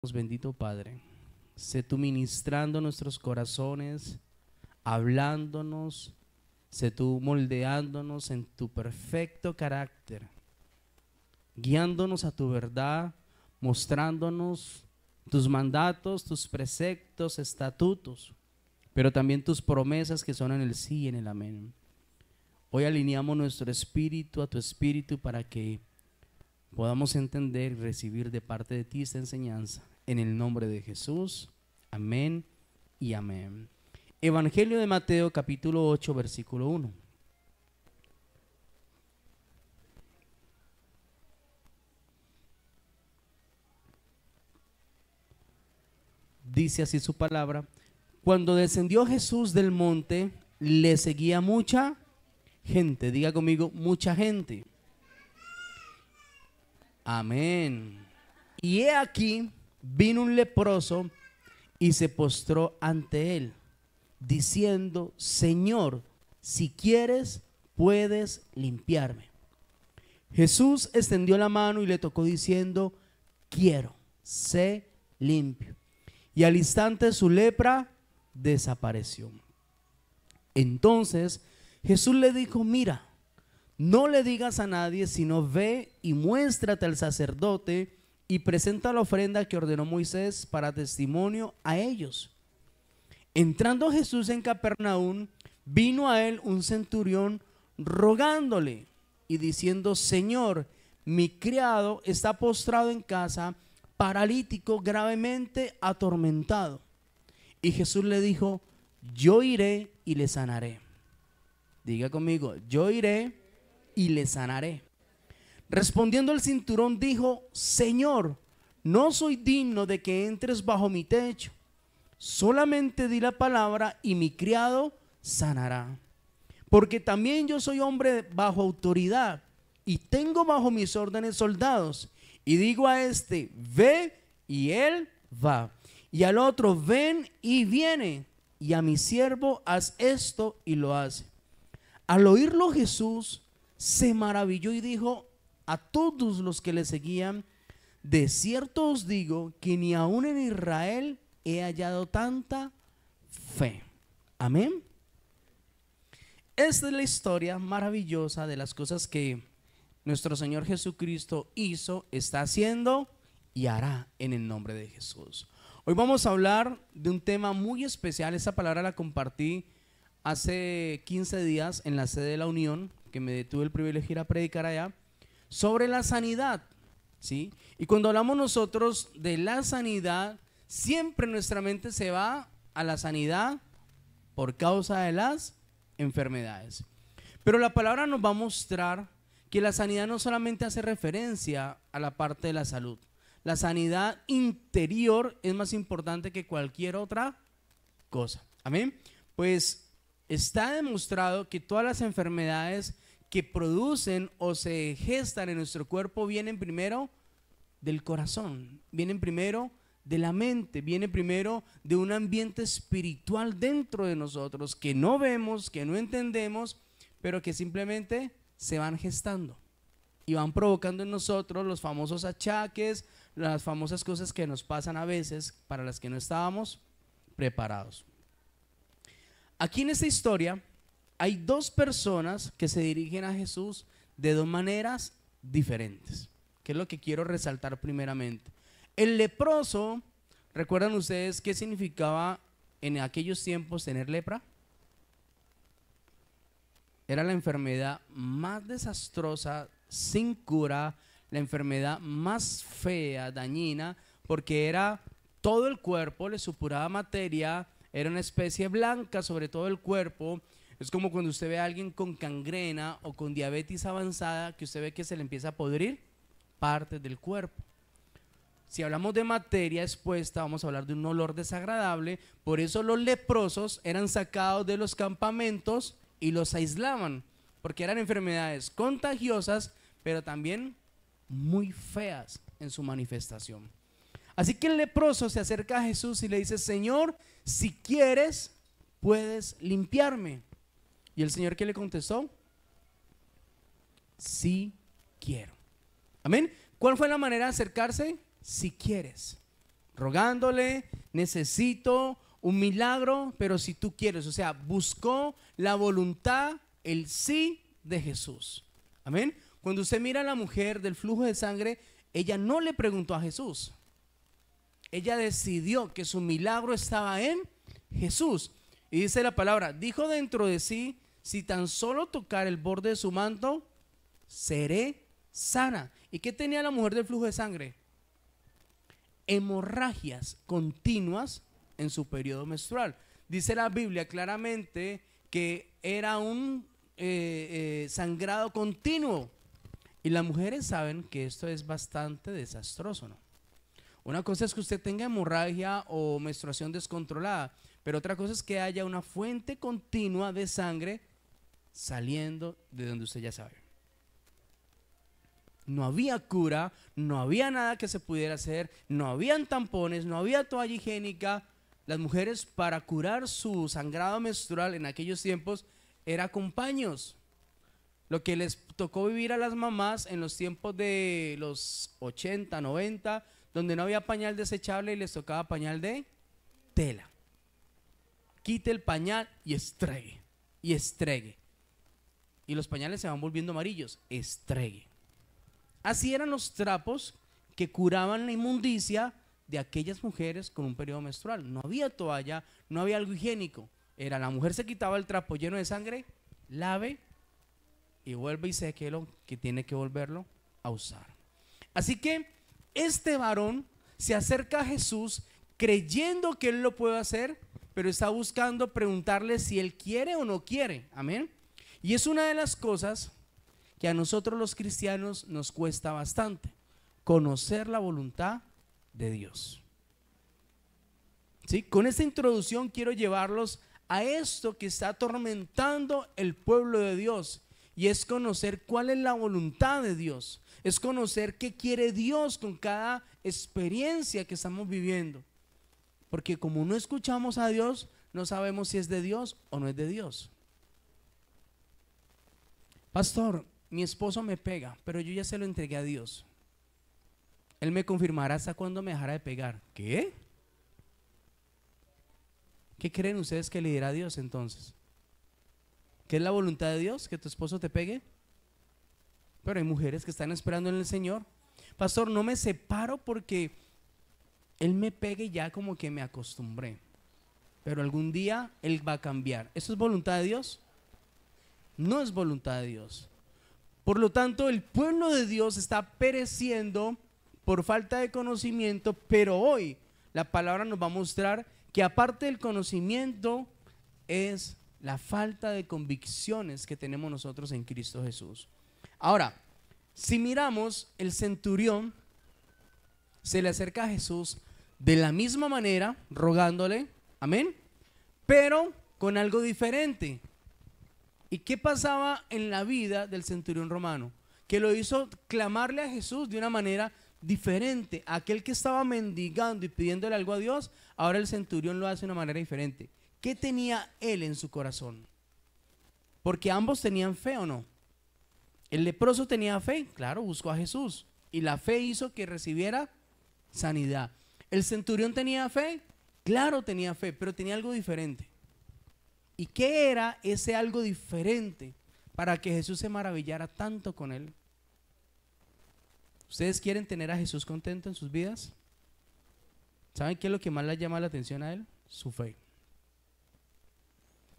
Bendito Padre, sé tú ministrando nuestros corazones, hablándonos, sé tú moldeándonos en tu perfecto carácter, guiándonos a tu verdad, mostrándonos tus mandatos, tus preceptos, estatutos, pero también tus promesas que son en el sí y en el amén. Hoy alineamos nuestro espíritu a tu espíritu para que podamos entender y recibir de parte de ti esta enseñanza. En el nombre de Jesús, amén y amén. Evangelio de Mateo, capítulo 8, versículo 1. Dice así su palabra: cuando descendió Jesús del monte, le seguía mucha gente. Diga conmigo, mucha gente. Amén. Y he aquí, vino un leproso y se postró ante él, diciendo: Señor, si quieres, puedes limpiarme. Jesús extendió la mano y le tocó diciendo: quiero, sé limpio. Y al instante su lepra desapareció. Entonces Jesús le dijo: mira, no le digas a nadie, sino ve y muéstrate al sacerdote y presenta la ofrenda que ordenó Moisés para testimonio a ellos. Entrando Jesús en Capernaum, vino a él un centurión rogándole y diciendo: Señor, mi criado está postrado en casa, paralítico, gravemente atormentado. Y Jesús le dijo: yo iré y le sanaré. Diga conmigo, yo iré y le sanaré. Respondiendo el centurión dijo: Señor, no soy digno de que entres bajo mi techo. Solamente di la palabra y mi criado sanará. Porque también yo soy hombre bajo autoridad y tengo bajo mis órdenes soldados. Y digo a este: ve, y él va. Y al otro: ven, y viene. Y a mi siervo: haz esto, y lo hace. Al oírlo Jesús se maravilló y dijo a todos los que le seguían: de cierto os digo que ni aun en Israel he hallado tanta fe. Amén. Esta es la historia maravillosa de las cosas que nuestro Señor Jesucristo hizo, está haciendo y hará en el nombre de Jesús. Hoy vamos a hablar de un tema muy especial. Esa palabra la compartí hace 15 días en la sede de la Unión, que me tuve el privilegio de ir a predicar allá, sobre la sanidad, ¿sí? Y cuando hablamos nosotros de la sanidad, siempre nuestra mente se va a la sanidad por causa de las enfermedades. Pero la palabra nos va a mostrar que la sanidad no solamente hace referencia a la parte de la salud. La sanidad interior es más importante que cualquier otra cosa. Amén. Pues está demostrado que todas las enfermedades que producen o se gestan en nuestro cuerpo vienen primero del corazón, vienen primero de la mente, vienen primero de un ambiente espiritual dentro de nosotros que no vemos, que no entendemos, pero que simplemente se van gestando y van provocando en nosotros los famosos achaques, las famosas cosas que nos pasan a veces para las que no estábamos preparados. Aquí en esta historia hay dos personas que se dirigen a Jesús de dos maneras diferentes, que es lo que quiero resaltar primeramente. El leproso, ¿recuerdan ustedes qué significaba en aquellos tiempos tener lepra? Era la enfermedad más desastrosa, sin cura, la enfermedad más fea, dañina, porque era todo el cuerpo, le supuraba materia, era una especie blanca sobre todo el cuerpo. Es como cuando usted ve a alguien con gangrena o con diabetes avanzada, que usted ve que se le empieza a podrir partes del cuerpo. Si hablamos de materia expuesta, vamos a hablar de un olor desagradable. Por eso los leprosos eran sacados de los campamentos y los aislaban, porque eran enfermedades contagiosas, pero también muy feas en su manifestación. Así que el leproso se acerca a Jesús y le dice: Señor, si quieres, puedes limpiarme. ¿Y el Señor qué le contestó? Sí quiero. Amén. ¿Cuál fue la manera de acercarse? Si quieres. rogándole, necesito un milagro, pero si tú quieres, o sea, buscó la voluntad, el sí de Jesús. Amén. Cuando usted mira a la mujer del flujo de sangre, ella no le preguntó a Jesús. Ella decidió que su milagro estaba en Jesús. Y dice la palabra, dijo dentro de sí, si tan solo tocar el borde de su manto, seré sana. ¿Y qué tenía la mujer del flujo de sangre? Hemorragias continuas en su periodo menstrual. Dice la Biblia claramente que era un sangrado continuo. Y las mujeres saben que esto es bastante desastroso, ¿no? Una cosa es que usted tenga hemorragia o menstruación descontrolada, pero otra cosa es que haya una fuente continua de sangre saliendo de donde usted ya sabe. No había cura, no había nada que se pudiera hacer, no habían tampones, no había toalla higiénica. Las mujeres, para curar su sangrado menstrual en aquellos tiempos, era con paños. Lo que les tocó vivir a las mamás en los tiempos de los 80, 90, donde no había pañal desechable y les tocaba pañal de tela. Quite el pañal y estregue, y estregue. Y los pañales se van volviendo amarillos, estregue. Así eran los trapos que curaban la inmundicia de aquellas mujeres con un periodo menstrual. No había toalla, no había algo higiénico. Era la mujer se quitaba el trapo lleno de sangre, lave y vuelve y seque lo que tiene que volverlo a usar. Así que este varón se acerca a Jesús creyendo que él lo puede hacer, pero está buscando preguntarle si él quiere o no quiere. Amén. Y es una de las cosas que a nosotros los cristianos nos cuesta bastante, conocer la voluntad de Dios. ¿Sí? Con esta introducción quiero llevarlos a esto que está atormentando el pueblo de Dios, y es conocer cuál es la voluntad de Dios, es conocer qué quiere Dios con cada experiencia que estamos viviendo, porque como no escuchamos a Dios, no sabemos si es de Dios o no es de Dios. Pastor, mi esposo me pega, pero yo ya se lo entregué a Dios. Él me confirmará hasta cuándo me dejará de pegar. ¿Qué? ¿Qué creen ustedes que le dirá a Dios entonces? ¿Qué es la voluntad de Dios? ¿Que tu esposo te pegue? Pero hay mujeres que están esperando en el Señor. Pastor, no me separo porque él me pegue y ya como que me acostumbré. Pero algún día él va a cambiar. ¿Eso es voluntad de Dios? No es voluntad de Dios. Por lo tanto, el pueblo de Dios está pereciendo por falta de conocimiento, pero hoy la palabra nos va a mostrar que aparte del conocimiento es la falta de convicciones que tenemos nosotros en Cristo Jesús. Ahora, si miramos, el centurión se le acerca a Jesús de la misma manera, rogándole, amén, pero con algo diferente. ¿Y qué pasaba en la vida del centurión romano? Que lo hizo clamarle a Jesús de una manera diferente. Aquel que estaba mendigando y pidiéndole algo a Dios, ahora el centurión lo hace de una manera diferente. ¿Qué tenía él en su corazón? Porque ambos tenían fe, ¿o no? El leproso tenía fe, claro, buscó a Jesús y la fe hizo que recibiera sanidad. El centurión tenía fe, claro, tenía fe, pero tenía algo diferente. ¿Y qué era ese algo diferente para que Jesús se maravillara tanto con él? ¿Ustedes quieren tener a Jesús contento en sus vidas? ¿Saben qué es lo que más le llama la atención a él? Su fe.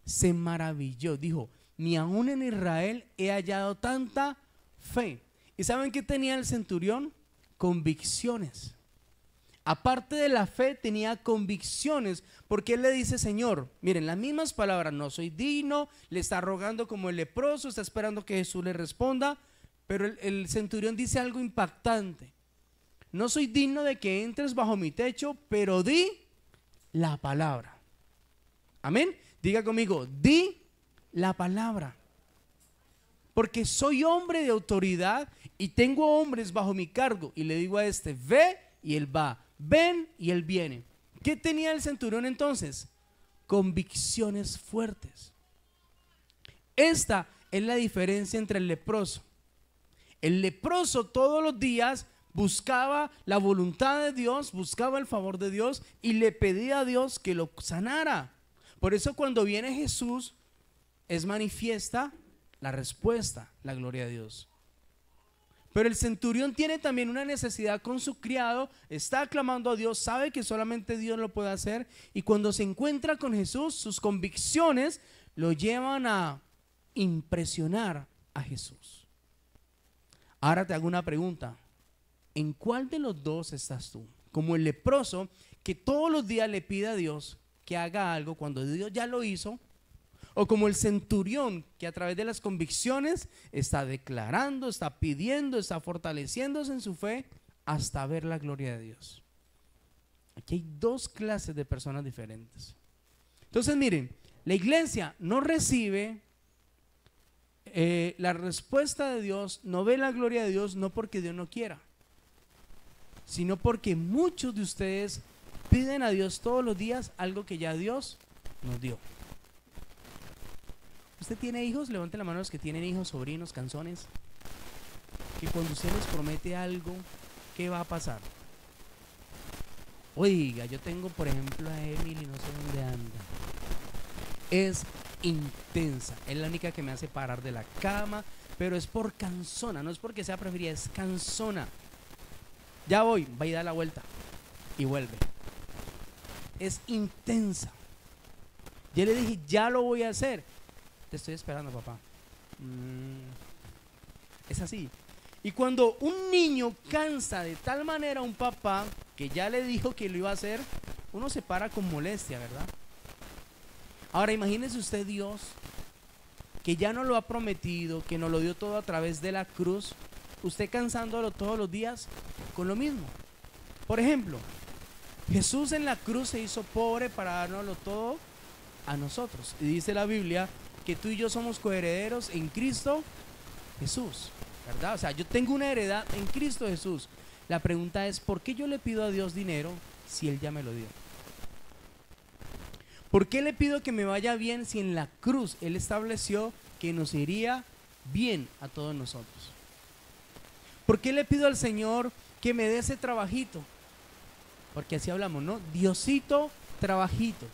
Se maravilló, dijo, ni aún en Israel he hallado tanta fe. ¿Y saben qué tenía el centurión? Convicciones. Aparte de la fe, tenía convicciones, porque él le dice, Señor, miren, las mismas palabras, no soy digno, le está rogando como el leproso, está esperando que Jesús le responda, pero el centurión dice algo impactante: no soy digno de que entres bajo mi techo, pero di la palabra. Amén. Diga conmigo, di la palabra. Porque soy hombre de autoridad y tengo hombres bajo mi cargo, y le digo a este, ve, y él va, ven, y él viene. ¿Qué tenía el centurión entonces? Convicciones fuertes. Esta es la diferencia entre el leproso. El leproso todos los días buscaba la voluntad de Dios, buscaba el favor de Dios y le pedía a Dios que lo sanara. Por eso cuando viene Jesús es manifiesta la respuesta, la gloria de Dios. Pero el centurión tiene también una necesidad con su criado, está clamando a Dios, sabe que solamente Dios lo puede hacer, y cuando se encuentra con Jesús, sus convicciones lo llevan a impresionar a Jesús. Ahora te hago una pregunta: ¿en cuál de los dos estás tú? Como el leproso que todos los días le pide a Dios que haga algo cuando Dios ya lo hizo, o como el centurión que a través de las convicciones está declarando, está pidiendo, está fortaleciéndose en su fe hasta ver la gloria de Dios. Aquí hay dos clases de personas diferentes. Entonces miren, la iglesia no recibe la respuesta de Dios, no ve la gloria de Dios, no porque Dios no quiera, sino porque muchos de ustedes piden a Dios todos los días algo que ya Dios nos dio. ¿Usted tiene hijos? Levante la mano los que tienen hijos, sobrinos, canzones. Que cuando usted les promete algo, ¿qué va a pasar? Oiga, yo tengo por ejemplo a Emily, no sé dónde anda. Es intensa, es la única que me hace parar de la cama, pero es por cansona, no es porque sea preferida, es cansona. Ya voy, va y da la vuelta y vuelve. Es intensa. Yo le dije, ya lo voy a hacer. Te estoy esperando, papá. Es así. Y cuando un niño cansa de tal manera a un papá que ya le dijo que lo iba a hacer, uno se para con molestia, ¿verdad? Ahora imagínese usted Dios, que ya nos lo ha prometido, que nos lo dio todo a través de la cruz, usted cansándolo todos los días con lo mismo. Por ejemplo, Jesús en la cruz se hizo pobre para dárnoslo todo a nosotros. Y dice la Biblia que tú y yo somos coherederos en Cristo Jesús, ¿verdad? O sea, yo tengo una heredad en Cristo Jesús. La pregunta es, ¿por qué yo le pido a Dios dinero si Él ya me lo dio? ¿Por qué le pido que me vaya bien si en la cruz Él estableció que nos iría bien a todos nosotros? ¿Por qué le pido al Señor que me dé ese trabajito? Porque así hablamos, ¿no? Diosito, trabajito.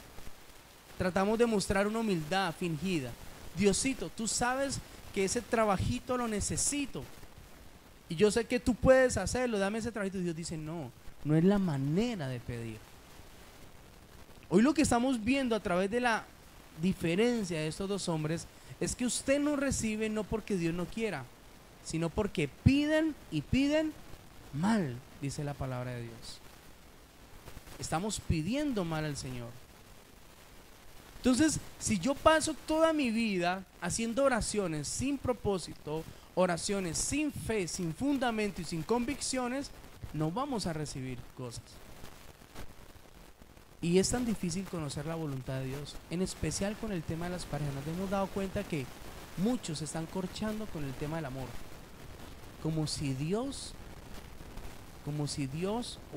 Tratamos de mostrar una humildad fingida. Diosito, tú sabes que ese trabajito lo necesito y yo sé que tú puedes hacerlo, dame ese trabajito. Dios dice, no, no es la manera de pedir. Hoy lo que estamos viendo a través de la diferencia de estos dos hombres es que usted no recibe no porque Dios no quiera, sino porque piden y piden mal, dice la palabra de Dios. Estamos pidiendo mal al Señor. Entonces, si yo paso toda mi vida haciendo oraciones sin propósito, oraciones sin fe, sin fundamento y sin convicciones, no vamos a recibir cosas. Y es tan difícil conocer la voluntad de Dios, en especial con el tema de las parejas. Nos hemos dado cuenta que muchos se están corchando con el tema del amor, como si Dios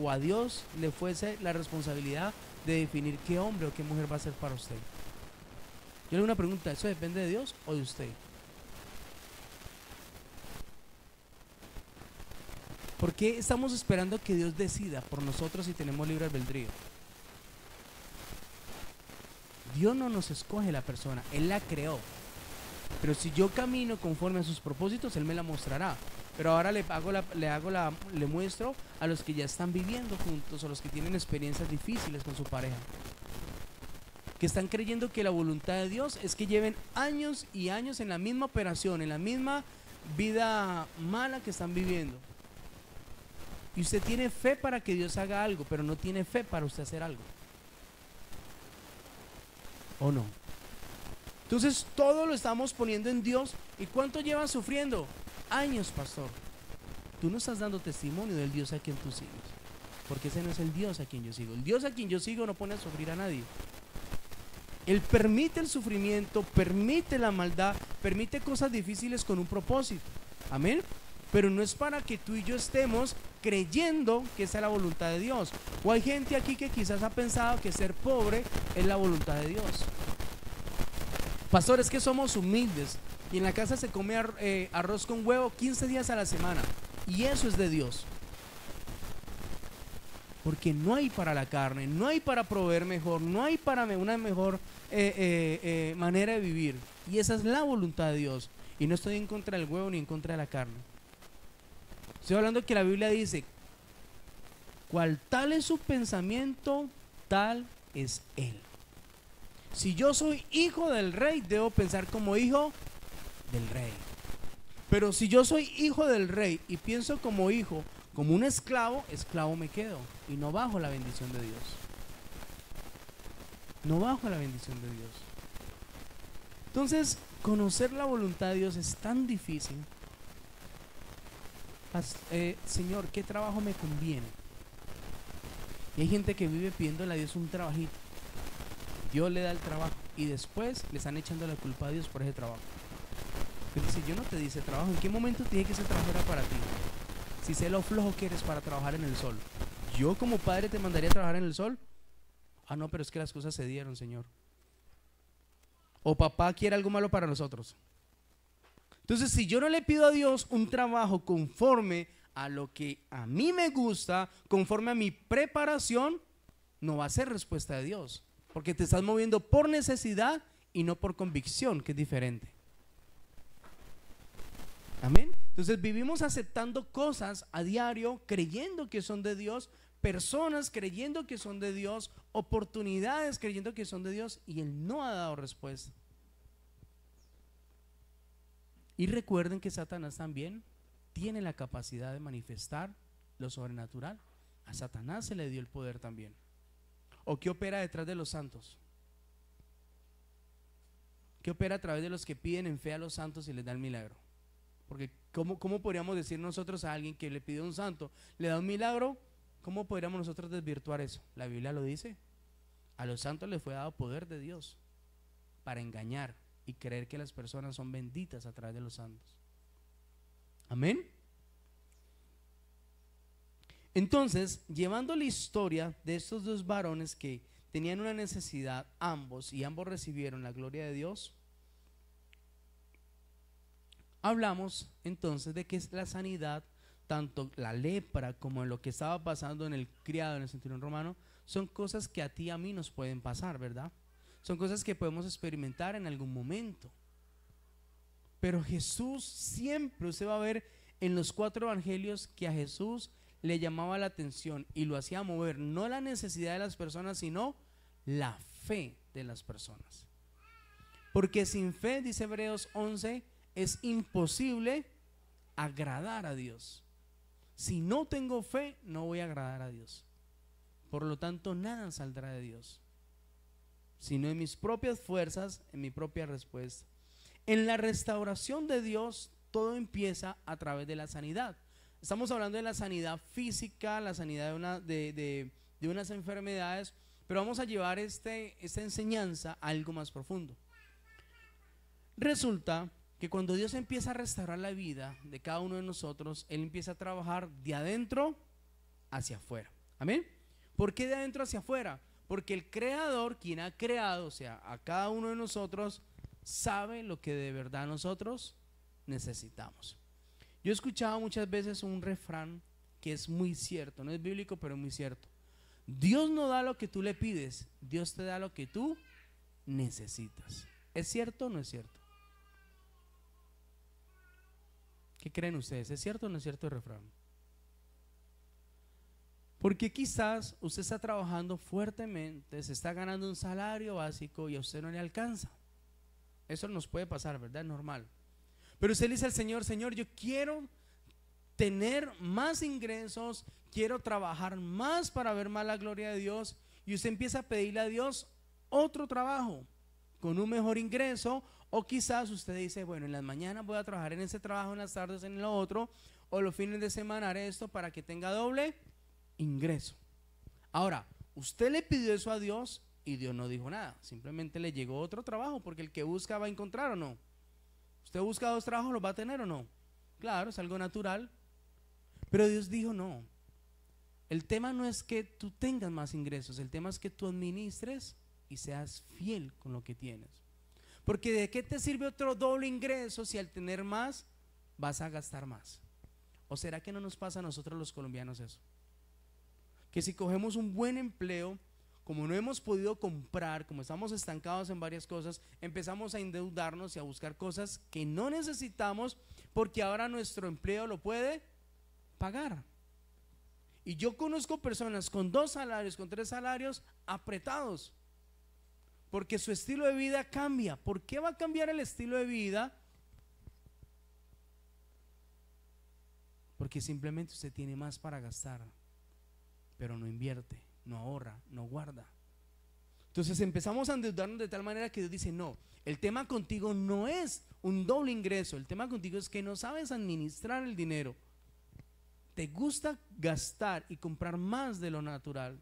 o a Dios le fuese la responsabilidad de definir qué hombre o qué mujer va a ser para usted. Yo le hago una pregunta, ¿eso depende de Dios o de usted? ¿Por qué estamos esperando que Dios decida por nosotros si tenemos libre albedrío? Dios no nos escoge la persona, Él la creó. Pero si yo camino conforme a sus propósitos, Él me la mostrará. Pero ahora le muestro a los que ya están viviendo juntos, a los que tienen experiencias difíciles con su pareja, que están creyendo que la voluntad de Dios es que lleven años y años en la misma operación, en la misma vida mala que están viviendo. Y usted tiene fe para que Dios haga algo, pero no tiene fe para usted hacer algo. ¿O no? Entonces todo lo estamos poniendo en Dios. ¿Y cuánto llevan sufriendo? Años, pastor. Tú no estás dando testimonio del Dios a quien tú sigues, porque ese no es el Dios a quien yo sigo. El Dios a quien yo sigo no pone a sufrir a nadie. Él permite el sufrimiento, permite la maldad, permite cosas difíciles con un propósito. Amén. Pero no es para que tú y yo estemos creyendo que esa es la voluntad de Dios. O hay gente aquí que quizás ha pensado que ser pobre es la voluntad de Dios. Pastor, es que somos humildes y en la casa se come arroz con huevo 15 días a la semana, y eso es de Dios. Porque no hay para la carne, no hay para proveer mejor, no hay para una mejor manera de vivir. Y esa es la voluntad de Dios. Y no estoy en contra del huevo ni en contra de la carne. Estoy hablando que la Biblia dice, cual tal es su pensamiento, tal es él. Si yo soy hijo del rey, debo pensar como hijo del rey. Pero si yo soy hijo del rey y pienso como hijo, como un esclavo, esclavo me quedo y no bajo la bendición de Dios. No bajo la bendición de Dios. Entonces, conocer la voluntad de Dios es tan difícil. Señor, ¿qué trabajo me conviene? Y hay gente que vive pidiéndole a Dios un trabajito. Dios le da el trabajo y después le están echando la culpa a Dios por ese trabajo. Pero si yo no te di ese trabajo, ¿en qué momento te dije que ese trabajo era para ti? Si sé lo flojo que eres para trabajar en el sol, ¿yo como padre te mandaría a trabajar en el sol? Ah, no, pero es que las cosas se dieron, Señor. O papá quiere algo malo para nosotros. Entonces, si yo no le pido a Dios un trabajo conforme a lo que a mí me gusta, conforme a mi preparación, no va a ser respuesta de Dios. Porque te estás moviendo por necesidad y no por convicción, que es diferente. Amén. Entonces vivimos aceptando cosas a diario, creyendo que son de Dios, personas creyendo que son de Dios, oportunidades creyendo que son de Dios, y Él no ha dado respuesta. Y recuerden que Satanás también tiene la capacidad de manifestar lo sobrenatural. A Satanás se le dio el poder también. ¿O qué opera detrás de los santos? ¿Qué opera a través de los que piden en fe a los santos y les da el milagro? Porque ¿cómo podríamos decir nosotros a alguien que le pide a un santo, le da un milagro? ¿Cómo podríamos nosotros desvirtuar eso? La Biblia lo dice. A los santos les fue dado poder de Dios para engañar y creer que las personas son benditas a través de los santos. Amén. Entonces, llevando la historia de estos dos varones que tenían una necesidad, ambos, y ambos recibieron la gloria de Dios, hablamos entonces de que es la sanidad, tanto la lepra como en lo que estaba pasando en el criado, en el centurión romano, son cosas que a ti y a mí nos pueden pasar, ¿verdad? Son cosas que podemos experimentar en algún momento. Pero Jesús siempre, usted va a ver en los 4 evangelios que a Jesús le llamaba la atención y lo hacía mover, no la necesidad de las personas, sino la fe de las personas. Porque sin fe, dice Hebreos 11, es imposible agradar a Dios. Si no tengo fe, no voy a agradar a Dios. Por lo tanto, nada saldrá de Dios, sino en mis propias fuerzas, en mi propia respuesta. En la restauración de Dios, todo empieza a través de la sanidad. Estamos hablando de la sanidad física, la sanidad de unas enfermedades, pero vamos a llevar esta enseñanza a algo más profundo. Resulta que cuando Dios empieza a restaurar la vida de cada uno de nosotros, Él empieza a trabajar de adentro hacia afuera. ¿Amén? ¿Por qué de adentro hacia afuera? Porque el Creador, quien ha creado, o sea, a cada uno de nosotros, sabe lo que de verdad nosotros necesitamos. Yo he escuchado muchas veces un refrán que es muy cierto, no es bíblico, pero es muy cierto. Dios no da lo que tú le pides, Dios te da lo que tú necesitas. ¿Es cierto o no es cierto? ¿Qué creen ustedes? ¿Es cierto o no es cierto el refrán? Porque quizás usted está trabajando fuertemente, se está ganando un salario básico y a usted no le alcanza. Eso nos puede pasar, ¿verdad? Es normal. Pero usted le dice al Señor: Señor, yo quiero tener más ingresos, quiero trabajar más para ver más la gloria de Dios. Y usted empieza a pedirle a Dios otro trabajo con un mejor ingreso. O quizás usted dice: bueno, en las mañanas voy a trabajar en ese trabajo, en las tardes en lo otro, o los fines de semana haré esto para que tenga doble ingreso. Ahora, usted le pidió eso a Dios y Dios no dijo nada, simplemente le llegó otro trabajo, porque el que busca va a encontrar, ¿o no? Usted busca 2 trabajos, ¿los va a tener o no? Claro, es algo natural. Pero Dios dijo: no, el tema no es que tú tengas más ingresos, el tema es que tú administres y seas fiel con lo que tienes. Porque ¿de qué te sirve otro doble ingreso si al tener más vas a gastar más? ¿O será que no nos pasa a nosotros los colombianos eso? que si cogemos un buen empleo, como no hemos podido comprar, como estamos estancados en varias cosas, empezamos a endeudarnos y a buscar cosas que no necesitamos porque ahora nuestro empleo lo puede pagar. Y yo conozco personas con 2 salarios, con 3 salarios apretados, porque su estilo de vida cambia. ¿Por qué va a cambiar el estilo de vida? Porque simplemente usted tiene más para gastar, pero no invierte, no ahorra, no guarda. Entonces empezamos a endeudarnos de tal manera que Dios dice: no, el tema contigo no es un doble ingreso, el tema contigo es que no sabes administrar el dinero. Te gusta gastar y comprar más de lo natural.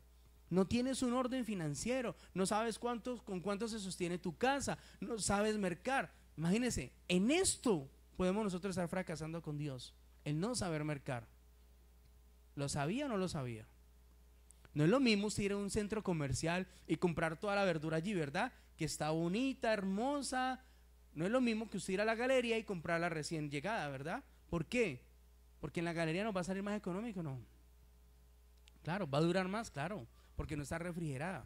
No tienes un orden financiero, no sabes con cuánto se sostiene tu casa, no sabes mercar. Imagínense, en esto podemos nosotros estar fracasando con Dios, el no saber mercar. ¿Lo sabía o no lo sabía? No es lo mismo usted ir a un centro comercial y comprar toda la verdura allí, ¿verdad? Que está bonita, hermosa. No es lo mismo que usted ir a la galería y comprarla recién llegada, ¿verdad? ¿Por qué? Porque en la galería nos va a salir más económico, ¿no? Claro, va a durar más, claro, porque no está refrigerada.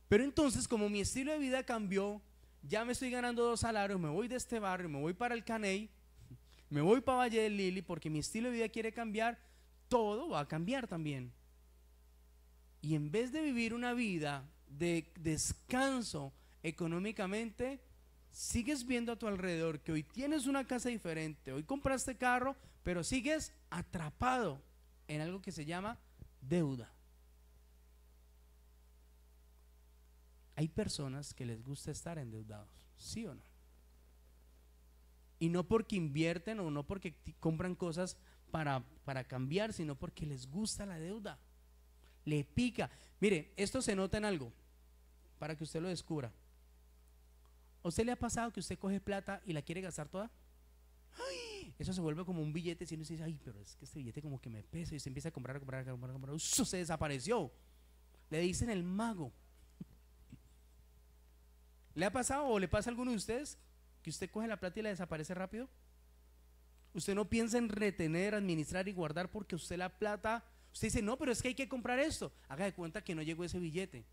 Pero entonces, como mi estilo de vida cambió, ya me estoy ganando 2 salarios, me voy de este barrio, me voy para el Caney, me voy para Valle del Lili, porque mi estilo de vida quiere cambiar, todo va a cambiar también. Y en vez de vivir una vida de descanso económicamente, sigues viendo a tu alrededor que hoy tienes una casa diferente, hoy compraste carro, pero sigues atrapado en algo que se llama deuda. Hay personas que les gusta estar endeudados, ¿sí o no? Y no porque invierten o no porque compran cosas para cambiar, sino porque les gusta la deuda, le pica. Mire, esto se nota en algo, para que usted lo descubra. ¿A usted le ha pasado que usted coge plata y la quiere gastar toda? ¡Ay! Eso se vuelve como un billete, si uno dice: ay, pero es que este billete como que me pesa, y usted empieza a comprar. ¡Eso se desapareció! Le dicen el mago. ¿Le ha pasado o le pasa a alguno de ustedes que usted coge la plata y la desaparece rápido? Usted no piensa en retener, administrar y guardar, porque usted la plata, usted dice: no, pero es que hay que comprar esto. Haga de cuenta que no llegó ese billete,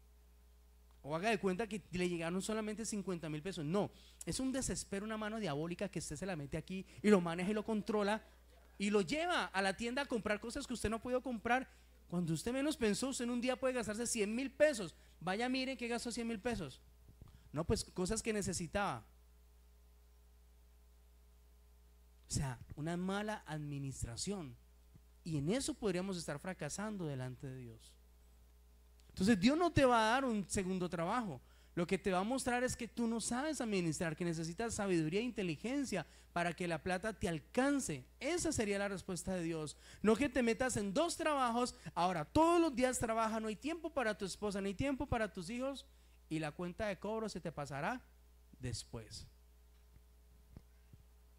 o haga de cuenta que le llegaron solamente 50,000 pesos. No, es un desespero, una mano diabólica que usted se la mete aquí y lo maneja y lo controla y lo lleva a la tienda a comprar cosas que usted no pudo comprar. Cuando usted menos pensó, usted en un día puede gastarse 100,000 pesos. Vaya, miren que gastó 100,000 pesos. No, pues cosas que necesitaba. O sea, una mala administración. Y en eso podríamos estar fracasando delante de Dios. Entonces Dios no te va a dar un segundo trabajo. Lo que te va a mostrar es que tú no sabes administrar, que necesitas sabiduría e inteligencia para que la plata te alcance. Esa sería la respuesta de Dios. No que te metas en 2 trabajos, ahora todos los días trabaja, no hay tiempo para tu esposa, no hay tiempo para tus hijos, y la cuenta de cobro se te pasará después.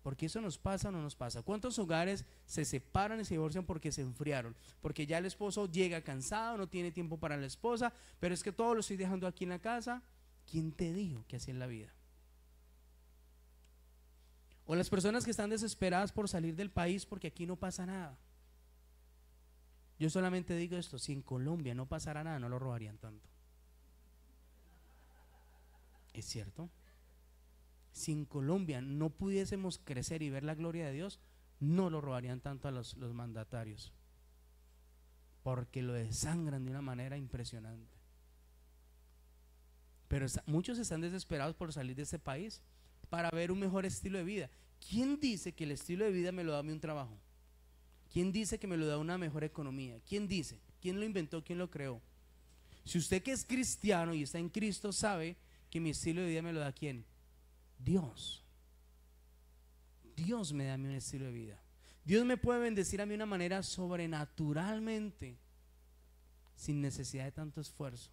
Porque eso nos pasa o no nos pasa. ¿Cuántos hogares se separan y se divorcian porque se enfriaron? Porque ya el esposo llega cansado, no tiene tiempo para la esposa, pero es que todo lo estoy dejando aquí en la casa. ¿Quién te dijo que así es la vida? O las personas que están desesperadas por salir del país porque aquí no pasa nada. Yo solamente digo esto: si en Colombia no pasara nada, no lo robarían tanto. ¿Es cierto? Si en Colombia no pudiésemos crecer y ver la gloria de Dios, no lo robarían tanto a los mandatarios, porque lo desangran de una manera impresionante. Pero muchos están desesperados por salir de este país para ver un mejor estilo de vida. ¿Quién dice que el estilo de vida me lo da a mí un trabajo? ¿Quién dice que me lo da una mejor economía? ¿Quién dice? ¿Quién lo inventó? ¿Quién lo creó? Si usted, que es cristiano y está en Cristo, sabe que mi estilo de vida me lo da ¿quién? Dios. Dios me da a mí un estilo de vida. Dios me puede bendecir a mí de una manera sobrenaturalmente, sin necesidad de tanto esfuerzo,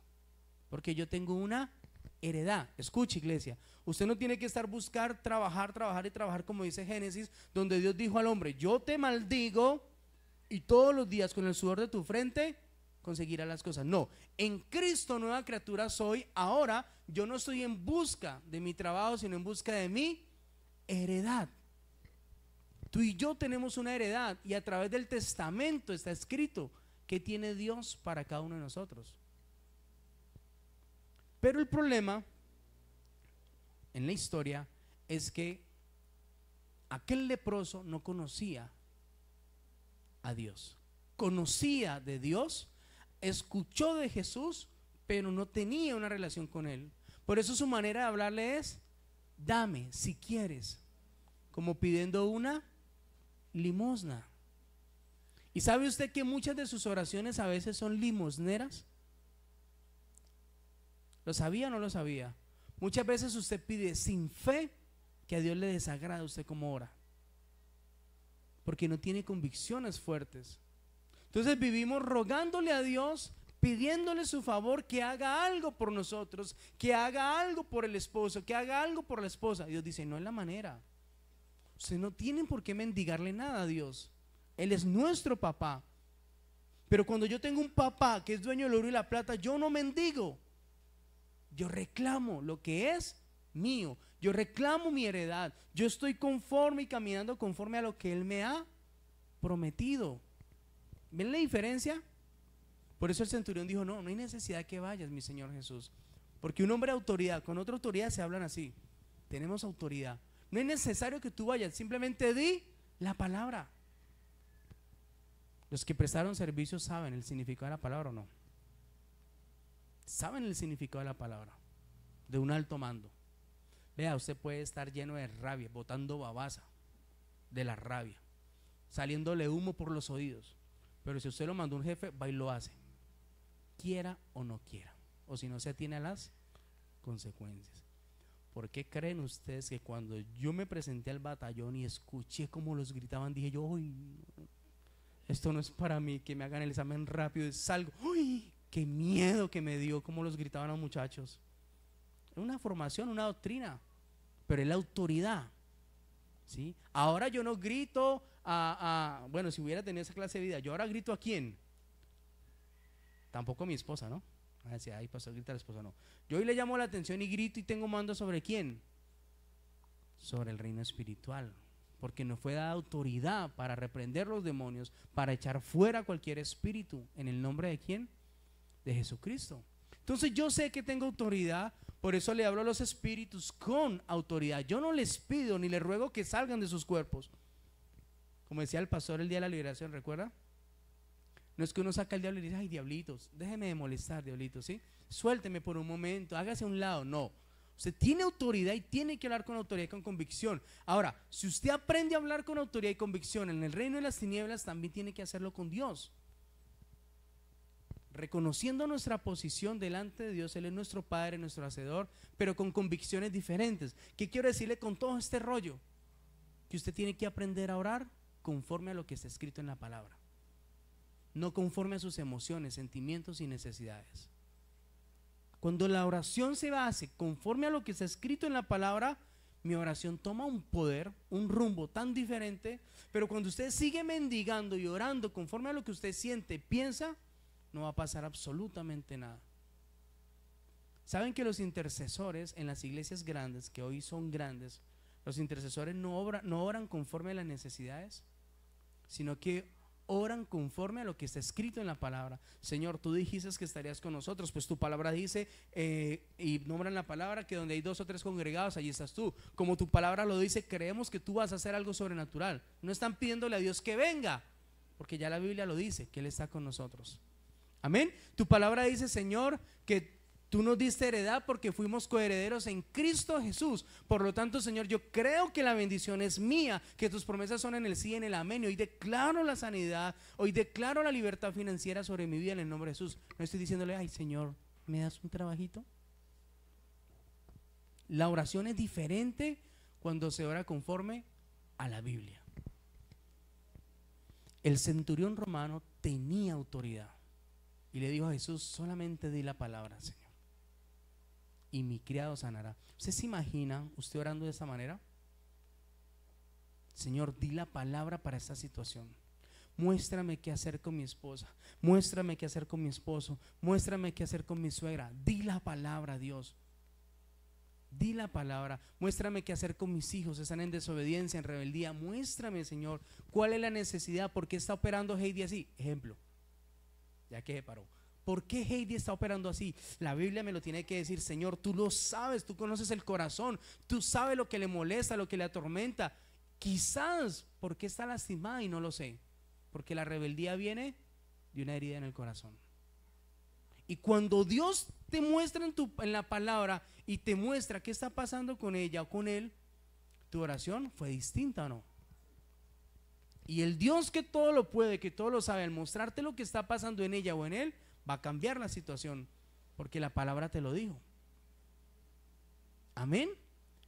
porque yo tengo una heredad. Escuche, iglesia, usted no tiene que estar trabajar y trabajar, como dice Génesis, donde Dios dijo al hombre: yo te maldigo y todos los días con el sudor de tu frente conseguirás las cosas. No, en Cristo nueva criatura soy. Ahora yo no estoy en busca de mi trabajo, sino en busca de mi heredad. Tú y yo tenemos una heredad y a través del testamento está escrito qué tiene Dios para cada uno de nosotros. Pero el problema en la historia es que aquel leproso no conocía a Dios. Conocía de Dios, escuchó de Jesús, pero no tenía una relación con él. Por eso su manera de hablarle es: dame si quieres, como pidiendo una limosna. ¿Y sabe usted que muchas de sus oraciones a veces son limosneras? ¿Lo sabía o no lo sabía? Muchas veces usted pide sin fe, que a Dios le desagrada usted como ora, porque no tiene convicciones fuertes. Entonces vivimos rogándole a Dios, pidiéndole su favor, que haga algo por nosotros, que haga algo por el esposo, que haga algo por la esposa. Dios dice: no es la manera. Ustedes no tienen por qué mendigarle nada a Dios. Él es nuestro papá. Pero cuando yo tengo un papá que es dueño del oro y la plata, yo no mendigo. Yo reclamo lo que es mío. Yo reclamo mi heredad. Yo estoy conforme y caminando conforme a lo que Él me ha prometido. ¿Ven la diferencia? Por eso el centurión dijo: no hay necesidad que vayas, mi Señor Jesús. Porque un hombre de autoridad con otra autoridad se hablan así. Tenemos autoridad. No es necesario que tú vayas, simplemente di la palabra. Los que prestaron servicio saben el significado de la palabra o no. Saben el significado de la palabra, de un alto mando. Vea, usted puede estar lleno de rabia, botando babasa de la rabia, saliéndole humo por los oídos, pero si usted lo mandó un jefe, va y lo hace, quiera o no quiera, o si no se atiene a las consecuencias. ¿Por qué creen ustedes que cuando yo me presenté al batallón y escuché cómo los gritaban, dije yo: uy, esto no es para mí, que me hagan el examen rápido y salgo? Uy, qué miedo que me dio cómo los gritaban a los muchachos. Es una formación, una doctrina, pero es la autoridad, ¿sí? Ahora yo no grito bueno, si hubiera tenido esa clase de vida, yo ahora grito ¿a quién? Tampoco a mi esposa, ¿no? A decir: ay, pastor, grita a la esposa. No, yo hoy le llamo la atención y grito y tengo mando sobre ¿quién? Sobre el reino espiritual, porque nos fue dada autoridad para reprender los demonios, para echar fuera cualquier espíritu, en el nombre de ¿quién? De Jesucristo. Entonces yo sé que tengo autoridad, por eso le hablo a los espíritus con autoridad. Yo no les pido ni les ruego que salgan de sus cuerpos. Como decía el pastor el día de la liberación, ¿recuerda? No es que uno saca al diablo y dice: ay, diablitos, déjeme de molestar, diablitos, ¿sí? Suélteme por un momento, hágase a un lado. No, usted tiene autoridad y tiene que hablar con autoridad y con convicción. Ahora, si usted aprende a hablar con autoridad y convicción en el reino de las tinieblas, también tiene que hacerlo con Dios, reconociendo nuestra posición delante de Dios. Él es nuestro Padre, nuestro Hacedor, pero con convicciones diferentes. ¿Qué quiero decirle con todo este rollo? Que usted tiene que aprender a orar conforme a lo que está escrito en la palabra, no conforme a sus emociones, sentimientos y necesidades. Cuando la oración se hace conforme a lo que está escrito en la palabra, mi oración toma un poder, un rumbo tan diferente. Pero cuando usted sigue mendigando y orando conforme a lo que usted siente, piensa, no va a pasar absolutamente nada. ¿Saben que los intercesores en las iglesias grandes, que hoy son grandes, los intercesores no oran conforme a las necesidades, sino que oran conforme a lo que está escrito en la palabra? Señor, tú dijiste que estarías con nosotros, pues tu palabra dice, y nombran la palabra, que donde hay 2 o 3 congregados, allí estás tú. Como tu palabra lo dice, creemos que tú vas a hacer algo sobrenatural. No están pidiéndole a Dios que venga, porque ya la Biblia lo dice, que Él está con nosotros. Amén. Tu palabra dice, Señor, que tú nos diste heredad porque fuimos coherederos en Cristo Jesús. Por lo tanto, Señor, yo creo que la bendición es mía, que tus promesas son en el sí y en el amén. Y hoy declaro la sanidad, hoy declaro la libertad financiera sobre mi vida en el nombre de Jesús. No estoy diciéndole: ay, Señor, ¿me das un trabajito? La oración es diferente cuando se ora conforme a la Biblia. El centurión romano tenía autoridad y le dijo a Jesús: solamente di la palabra, Señor, y mi criado sanará. ¿Usted se imagina usted orando de esa manera? Señor, di la palabra para esta situación. Muéstrame qué hacer con mi esposa, muéstrame qué hacer con mi esposo, muéstrame qué hacer con mi suegra. Di la palabra, Dios. Di la palabra. Muéstrame qué hacer con mis hijos. Están en desobediencia, en rebeldía. Muéstrame, Señor, cuál es la necesidad. ¿Por qué está operando Heidi así? Ejemplo, ya que se paró. ¿Por qué Heidi está operando así? La Biblia me lo tiene que decir. Señor, tú lo sabes, tú conoces el corazón, tú sabes lo que le molesta, lo que le atormenta. Quizás, ¿por qué está lastimada? Y no lo sé. Porque la rebeldía viene de una herida en el corazón. Y cuando Dios te muestra en la palabra y te muestra qué está pasando con ella o con él, tu oración fue distinta, ¿o no? Y el Dios que todo lo puede, que todo lo sabe, al mostrarte lo que está pasando en ella o en él, va a cambiar la situación, porque la palabra te lo dijo. Amén.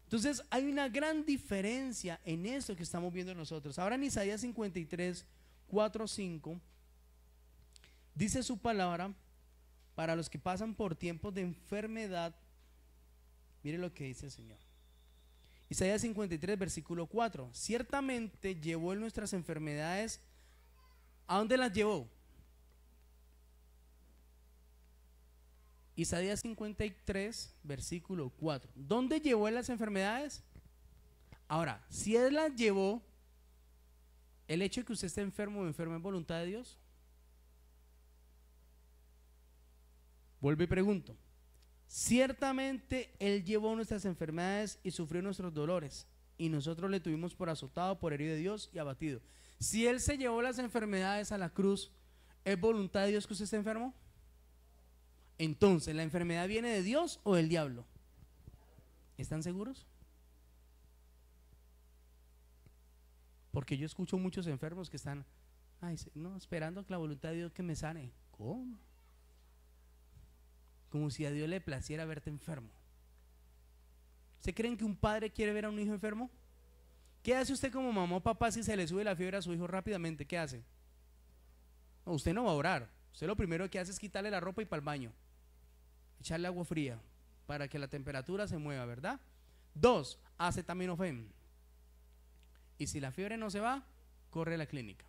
Entonces hay una gran diferencia en esto que estamos viendo nosotros. Ahora en Isaías 53, 4, 5, dice su palabra: para los que pasan por tiempos de enfermedad. Mire lo que dice el Señor. Isaías 53, versículo 4. Ciertamente llevó en nuestras enfermedades. ¿A dónde las llevó? Isaías 53, versículo 4. ¿Dónde llevó él las enfermedades? Ahora, si él las llevó, ¿el hecho de que usted esté enfermo o enfermo es voluntad de Dios? Vuelvo y pregunto. Ciertamente él llevó nuestras enfermedades y sufrió nuestros dolores, y nosotros le tuvimos por azotado, por herido de Dios y abatido. Si él se llevó las enfermedades a la cruz, ¿es voluntad de Dios que usted esté enfermo? Entonces, ¿la enfermedad viene de Dios o del diablo? ¿Están seguros? Porque yo escucho muchos enfermos que están, ay, no, esperando que la voluntad de Dios que me sane. ¿Cómo? Como si a Dios le placiera verte enfermo. ¿Se creen que un padre quiere ver a un hijo enfermo? ¿Qué hace usted como mamá o papá si se le sube la fiebre a su hijo rápidamente? ¿Qué hace? No, usted no va a orar. Usted lo primero que hace es quitarle la ropa y para el baño, echarle agua fría para que la temperatura se mueva, ¿verdad? 2, acetaminofén. Y si la fiebre no se va, corre a la clínica.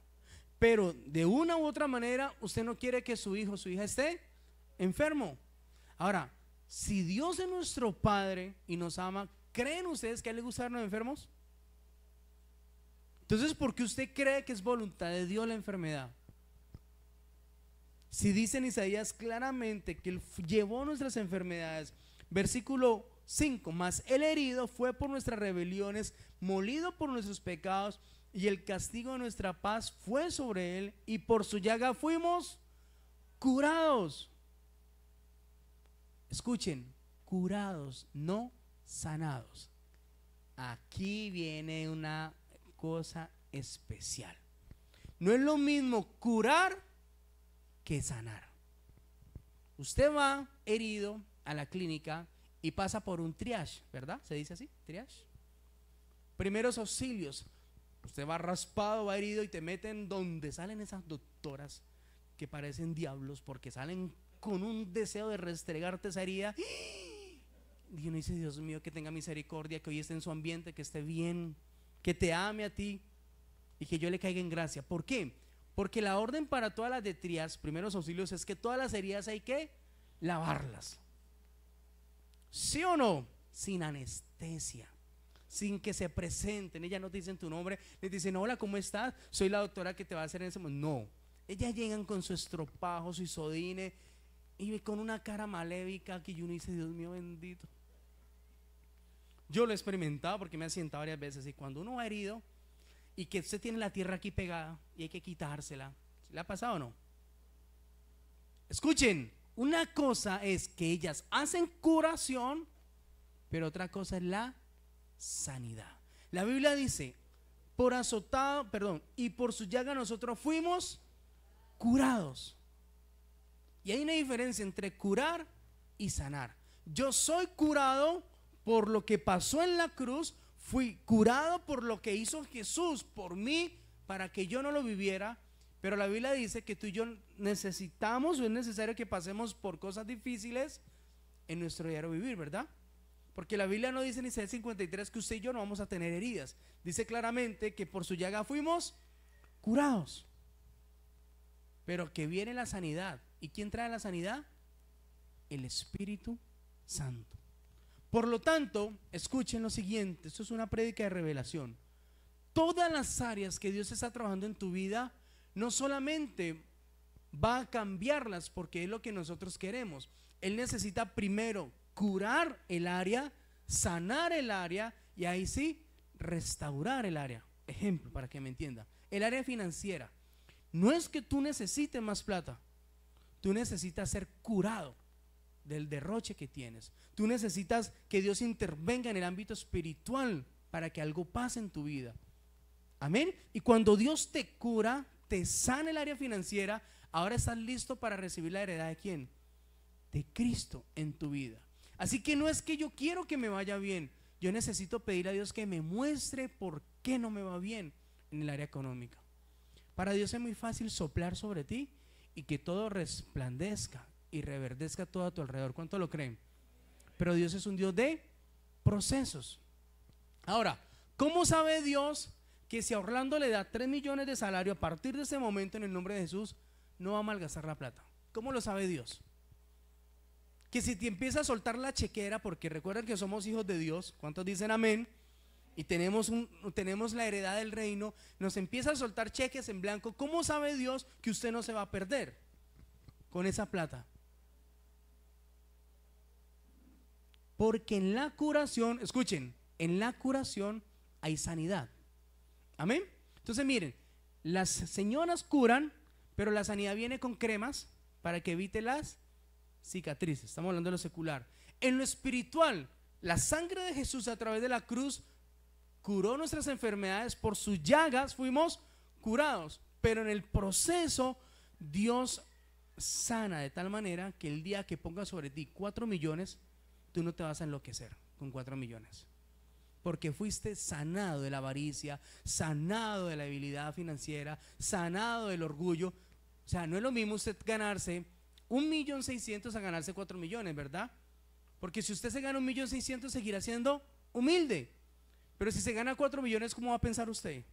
Pero de una u otra manera usted no quiere que su hijo o su hija esté enfermo. Ahora, si Dios es nuestro Padre y nos ama, ¿creen ustedes que a Él le gusta vernos enfermos? Entonces, ¿por qué usted cree que es voluntad de Dios la enfermedad? Si dice en Isaías claramente que Él llevó nuestras enfermedades, versículo 5, mas el herido fue por nuestras rebeliones, molido por nuestros pecados, y el castigo de nuestra paz fue sobre Él, y por su llaga fuimos curados. Escuchen, curados, no sanados. Aquí viene una cosa especial. No es lo mismo curar que sanar. Usted va herido a la clínica y pasa por un triage, ¿verdad? ¿Se dice así? Triage. Primeros auxilios. Usted va raspado, va herido y te meten donde salen esas doctoras que parecen diablos porque salen con un deseo de restregarte esa herida. Y uno dice, Dios mío, que tenga misericordia, que hoy esté en su ambiente, que esté bien, que te ame a ti y que yo le caiga en gracia. ¿Por qué? Porque la orden para todas las de trias, primeros auxilios, es que todas las heridas hay que lavarlas. ¿Sí o no? Sin anestesia, sin que se presenten. Ellas no te dicen tu nombre, les dicen, hola, ¿cómo estás? Soy la doctora que te va a hacer en ese momento. No, ellas llegan con su estropajo, su isodine, y con una cara malévica que uno dice, Dios mío bendito. Yo lo he experimentado porque me han sentado varias veces, y cuando uno va herido y que usted tiene la tierra aquí pegada y hay que quitársela, ¿le ha pasado o no? Escuchen, una cosa es que ellas hacen curación, pero otra cosa es la sanidad. La Biblia dice, por azotado, y por su llaga nosotros fuimos curados. Y hay una diferencia entre curar y sanar. Yo soy curado por lo que pasó en la cruz, fui curado por lo que hizo Jesús por mí para que yo no lo viviera. Pero la Biblia dice que tú y yo necesitamos o es necesario que pasemos por cosas difíciles en nuestro diario vivir, ¿verdad? Porque la Biblia no dice en Isaías 53 que usted y yo no vamos a tener heridas. Dice claramente que por su llaga fuimos curados. Pero que viene la sanidad. ¿Y quién trae la sanidad? El Espíritu Santo. Por lo tanto, escuchen lo siguiente, esto es una prédica de revelación. Todas las áreas que Dios está trabajando en tu vida, no solamente va a cambiarlas porque es lo que nosotros queremos. Él necesita primero curar el área, sanar el área y ahí sí, restaurar el área. Ejemplo, para que me entienda, el área financiera. No es que tú necesites más plata, tú necesitas ser curado del derroche que tienes. Tú necesitas que Dios intervenga en el ámbito espiritual para que algo pase en tu vida. Amén. Y cuando Dios te cura, te sana el área financiera, ahora estás listo para recibir la heredad de ¿quién? De Cristo en tu vida. Así que no es que yo quiero que me vaya bien, yo necesito pedir a Dios que me muestre por qué no me va bien en el área económica. Para Dios es muy fácil soplar sobre ti y que todo resplandezca y reverdezca todo a tu alrededor. ¿Cuánto lo creen? Pero Dios es un Dios de procesos. Ahora, ¿cómo sabe Dios que si a Orlando le da 3 millones de salario a partir de ese momento en el nombre de Jesús no va a malgastar la plata? ¿Cómo lo sabe Dios? Que si te empieza a soltar la chequera, porque recuerden que somos hijos de Dios, ¿cuántos dicen amén? Y tenemos la heredad del reino, nos empieza a soltar cheques en blanco. ¿Cómo sabe Dios que usted no se va a perder con esa plata? Porque en la curación, escuchen, en la curación hay sanidad. Amén. Entonces miren, las señoras curan, pero la sanidad viene con cremas para que evite las cicatrices. Estamos hablando de lo secular. En lo espiritual, la sangre de Jesús a través de la cruz curó nuestras enfermedades, por sus llagas fuimos curados. Pero en el proceso Dios sana de tal manera que el día que ponga sobre ti 4 millones, tú no te vas a enloquecer con 4 millones. Porque fuiste sanado de la avaricia, sanado de la debilidad financiera, sanado del orgullo. O sea, no es lo mismo usted ganarse 1.600.000 a ganarse 4 millones, ¿verdad? Porque si usted se gana 1.600.000 seguirá siendo humilde. Pero si se gana 4 millones, ¿cómo va a pensar usted?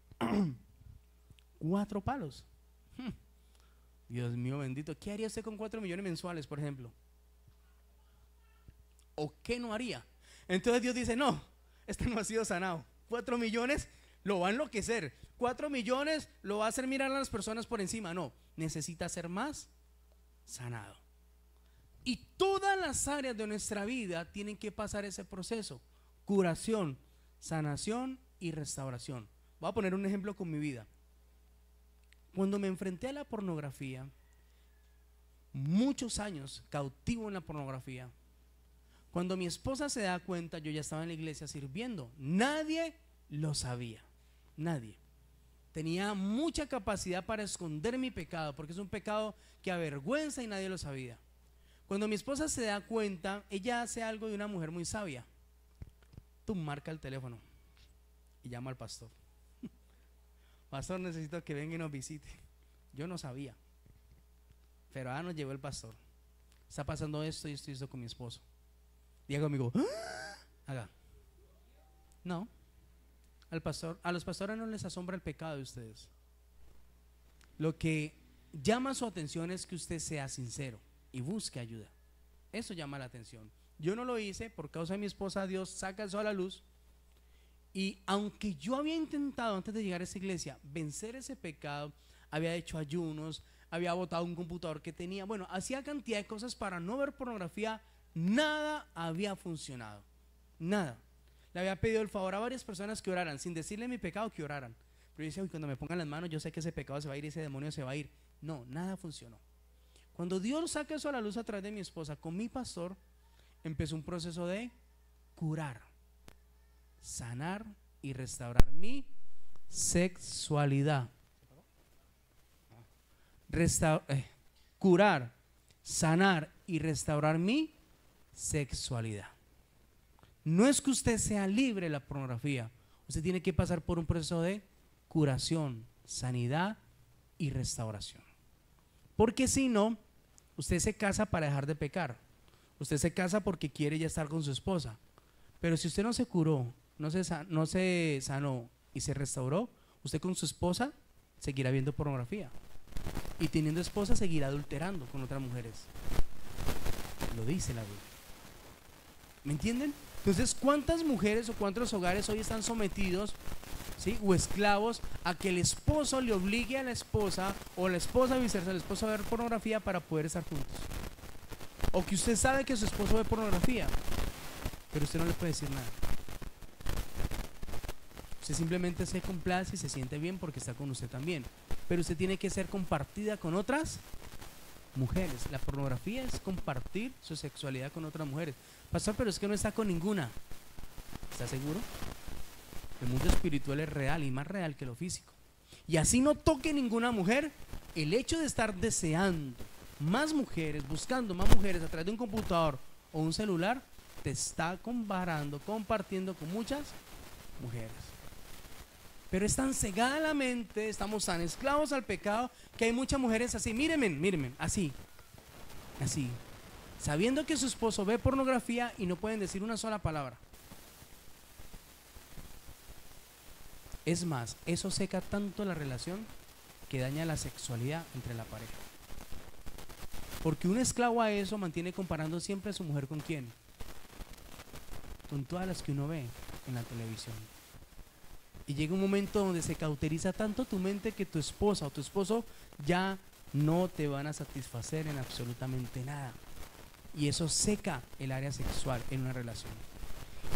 4 palos. Dios mío bendito, ¿qué haría usted con 4 millones mensuales, por ejemplo? ¿O qué no haría? Entonces Dios dice, no, este no ha sido sanado. 4 millones lo va a enloquecer. 4 millones lo va a hacer mirar a las personas por encima. No, necesita ser más sanado. Y todas las áreas de nuestra vida tienen que pasar ese proceso: curación, sanación y restauración. Voy a poner un ejemplo con mi vida. Cuando me enfrenté a la pornografía, muchos años cautivo en la pornografía, cuando mi esposa se da cuenta, yo ya estaba en la iglesia sirviendo. Nadie lo sabía, nadie. Tenía mucha capacidad para esconder mi pecado, porque es un pecado que avergüenza y nadie lo sabía. Cuando mi esposa se da cuenta, ella hace algo de una mujer muy sabia. Tú marca el teléfono y llama al pastor. Pastor, necesito que venga y nos visite. Yo no sabía, pero ahora nos llevó el pastor. Está pasando esto y esto con mi esposo. Diego amigo, haga. No, a los pastores no les asombra el pecado de ustedes. Lo que llama su atención es que usted sea sincero y busque ayuda. Eso llama la atención. Yo no lo hice por causa de mi esposa. Dios saca eso a la luz. Y aunque yo había intentado antes de llegar a esa iglesia vencer ese pecado, había hecho ayunos, había botado un computador que tenía, bueno, hacía cantidad de cosas para no ver pornografía, nada había funcionado, nada. Le había pedido el favor a varias personas que oraran, sin decirle mi pecado, que oraran. Pero yo decía, uy, cuando me pongan las manos yo sé que ese pecado se va a ir, ese demonio se va a ir. No, nada funcionó. Cuando Dios saca eso a la luz a través de mi esposa con mi pastor, empezó un proceso de curar, sanar y restaurar mi sexualidad. Curar, sanar y restaurar mi sexualidad. No es que usted sea libre de la pornografía, usted tiene que pasar por un proceso de curación, sanidad y restauración. Porque si no, usted se casa para dejar de pecar. Usted se casa porque quiere ya estar con su esposa. Pero si usted no se curó, no se sanó y se restauró, usted con su esposa seguirá viendo pornografía. Y teniendo esposa seguirá adulterando con otras mujeres. Lo dice la Biblia. ¿Me entienden? Entonces, ¿cuántas mujeres o cuántos hogares hoy están sometidos, ¿sí?, o esclavos a que el esposo le obligue a la esposa, o la esposa viceversa, al esposo a ver pornografía para poder estar juntos? O que usted sabe que su esposo ve pornografía, pero usted no le puede decir nada. Usted simplemente se complace y se siente bien porque está con usted también. Pero usted tiene que ser compartida con otras mujeres. La pornografía es compartir su sexualidad con otras mujeres. Pastor, pero es que no está con ninguna. ¿Está seguro? El mundo espiritual es real y más real que lo físico. Y así no toque ninguna mujer, el hecho de estar deseando más mujeres, buscando más mujeres a través de un computador o un celular, te está compartiendo con muchas mujeres. Pero es tan cegada la mente, estamos tan esclavos al pecado, que hay muchas mujeres así, mírenme, así, sabiendo que su esposo ve pornografía y no pueden decir una sola palabra. Es más, eso seca tanto la relación que daña la sexualidad entre la pareja. Porque un esclavo a eso mantiene comparando siempre a su mujer ¿con quién? Con todas las que uno ve en la televisión. Y llega un momento donde se cauteriza tanto tu mente que tu esposa o tu esposo ya no te van a satisfacer en absolutamente nada. Y eso seca el área sexual en una relación.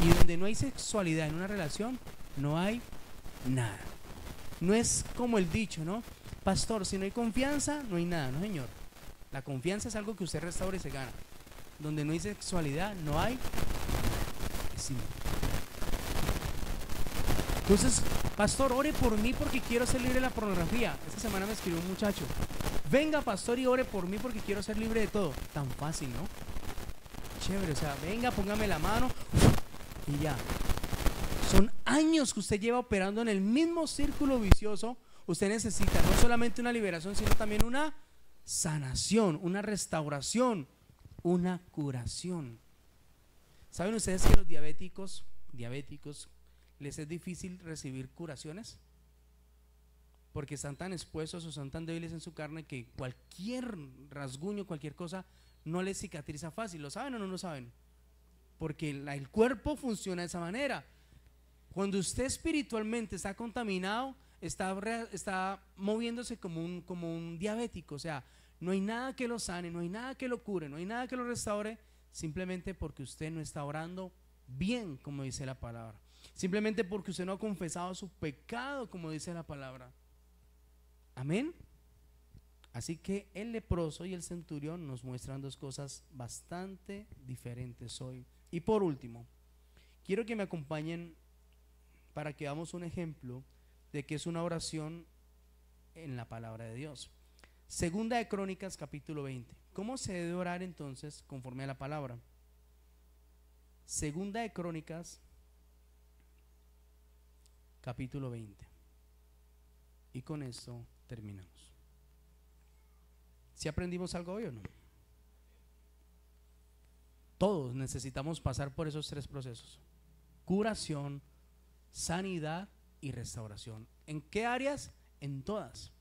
Y donde no hay sexualidad en una relación, no hay nada. No es como el dicho, ¿no? Pastor, si no hay confianza, no hay nada. No, señor. La confianza es algo que usted restaura y se gana. Donde no hay sexualidad, no hay. Es simple. Entonces, pastor, ore por mí porque quiero ser libre de la pornografía. Esta semana me escribió un muchacho: venga, pastor, y ore por mí porque quiero ser libre de todo. Tan fácil, ¿no? Chévere, o sea, venga, póngame la mano y ya. Son años que usted lleva operando en el mismo círculo vicioso. Usted necesita no solamente una liberación, sino también una sanación, una restauración, una curación. ¿Saben ustedes que los diabéticos les es difícil recibir curaciones? Porque están tan expuestos o son tan débiles en su carne que cualquier rasguño, cualquier cosa no les cicatriza fácil. ¿Lo saben o no lo saben? Porque el cuerpo funciona de esa manera. Cuando usted espiritualmente está contaminado, está moviéndose como un diabético. O sea, no hay nada que lo sane, no hay nada que lo cure, no hay nada que lo restaure, simplemente porque usted no está orando bien, como dice la palabra. Simplemente porque usted no ha confesado su pecado, como dice la palabra. Amén. Así que el leproso y el centurión nos muestran dos cosas bastante diferentes hoy. Y por último, quiero que me acompañen para que veamos un ejemplo de que es una oración en la palabra de Dios. Segunda de Crónicas, capítulo 20. ¿Cómo se debe orar entonces conforme a la palabra? Segunda de Crónicas, capítulo 20. Y con esto terminamos. ¿Sí aprendimos algo hoy o no? Todos necesitamos pasar por esos tres procesos: curación, sanidad y restauración. ¿En qué áreas? En todas.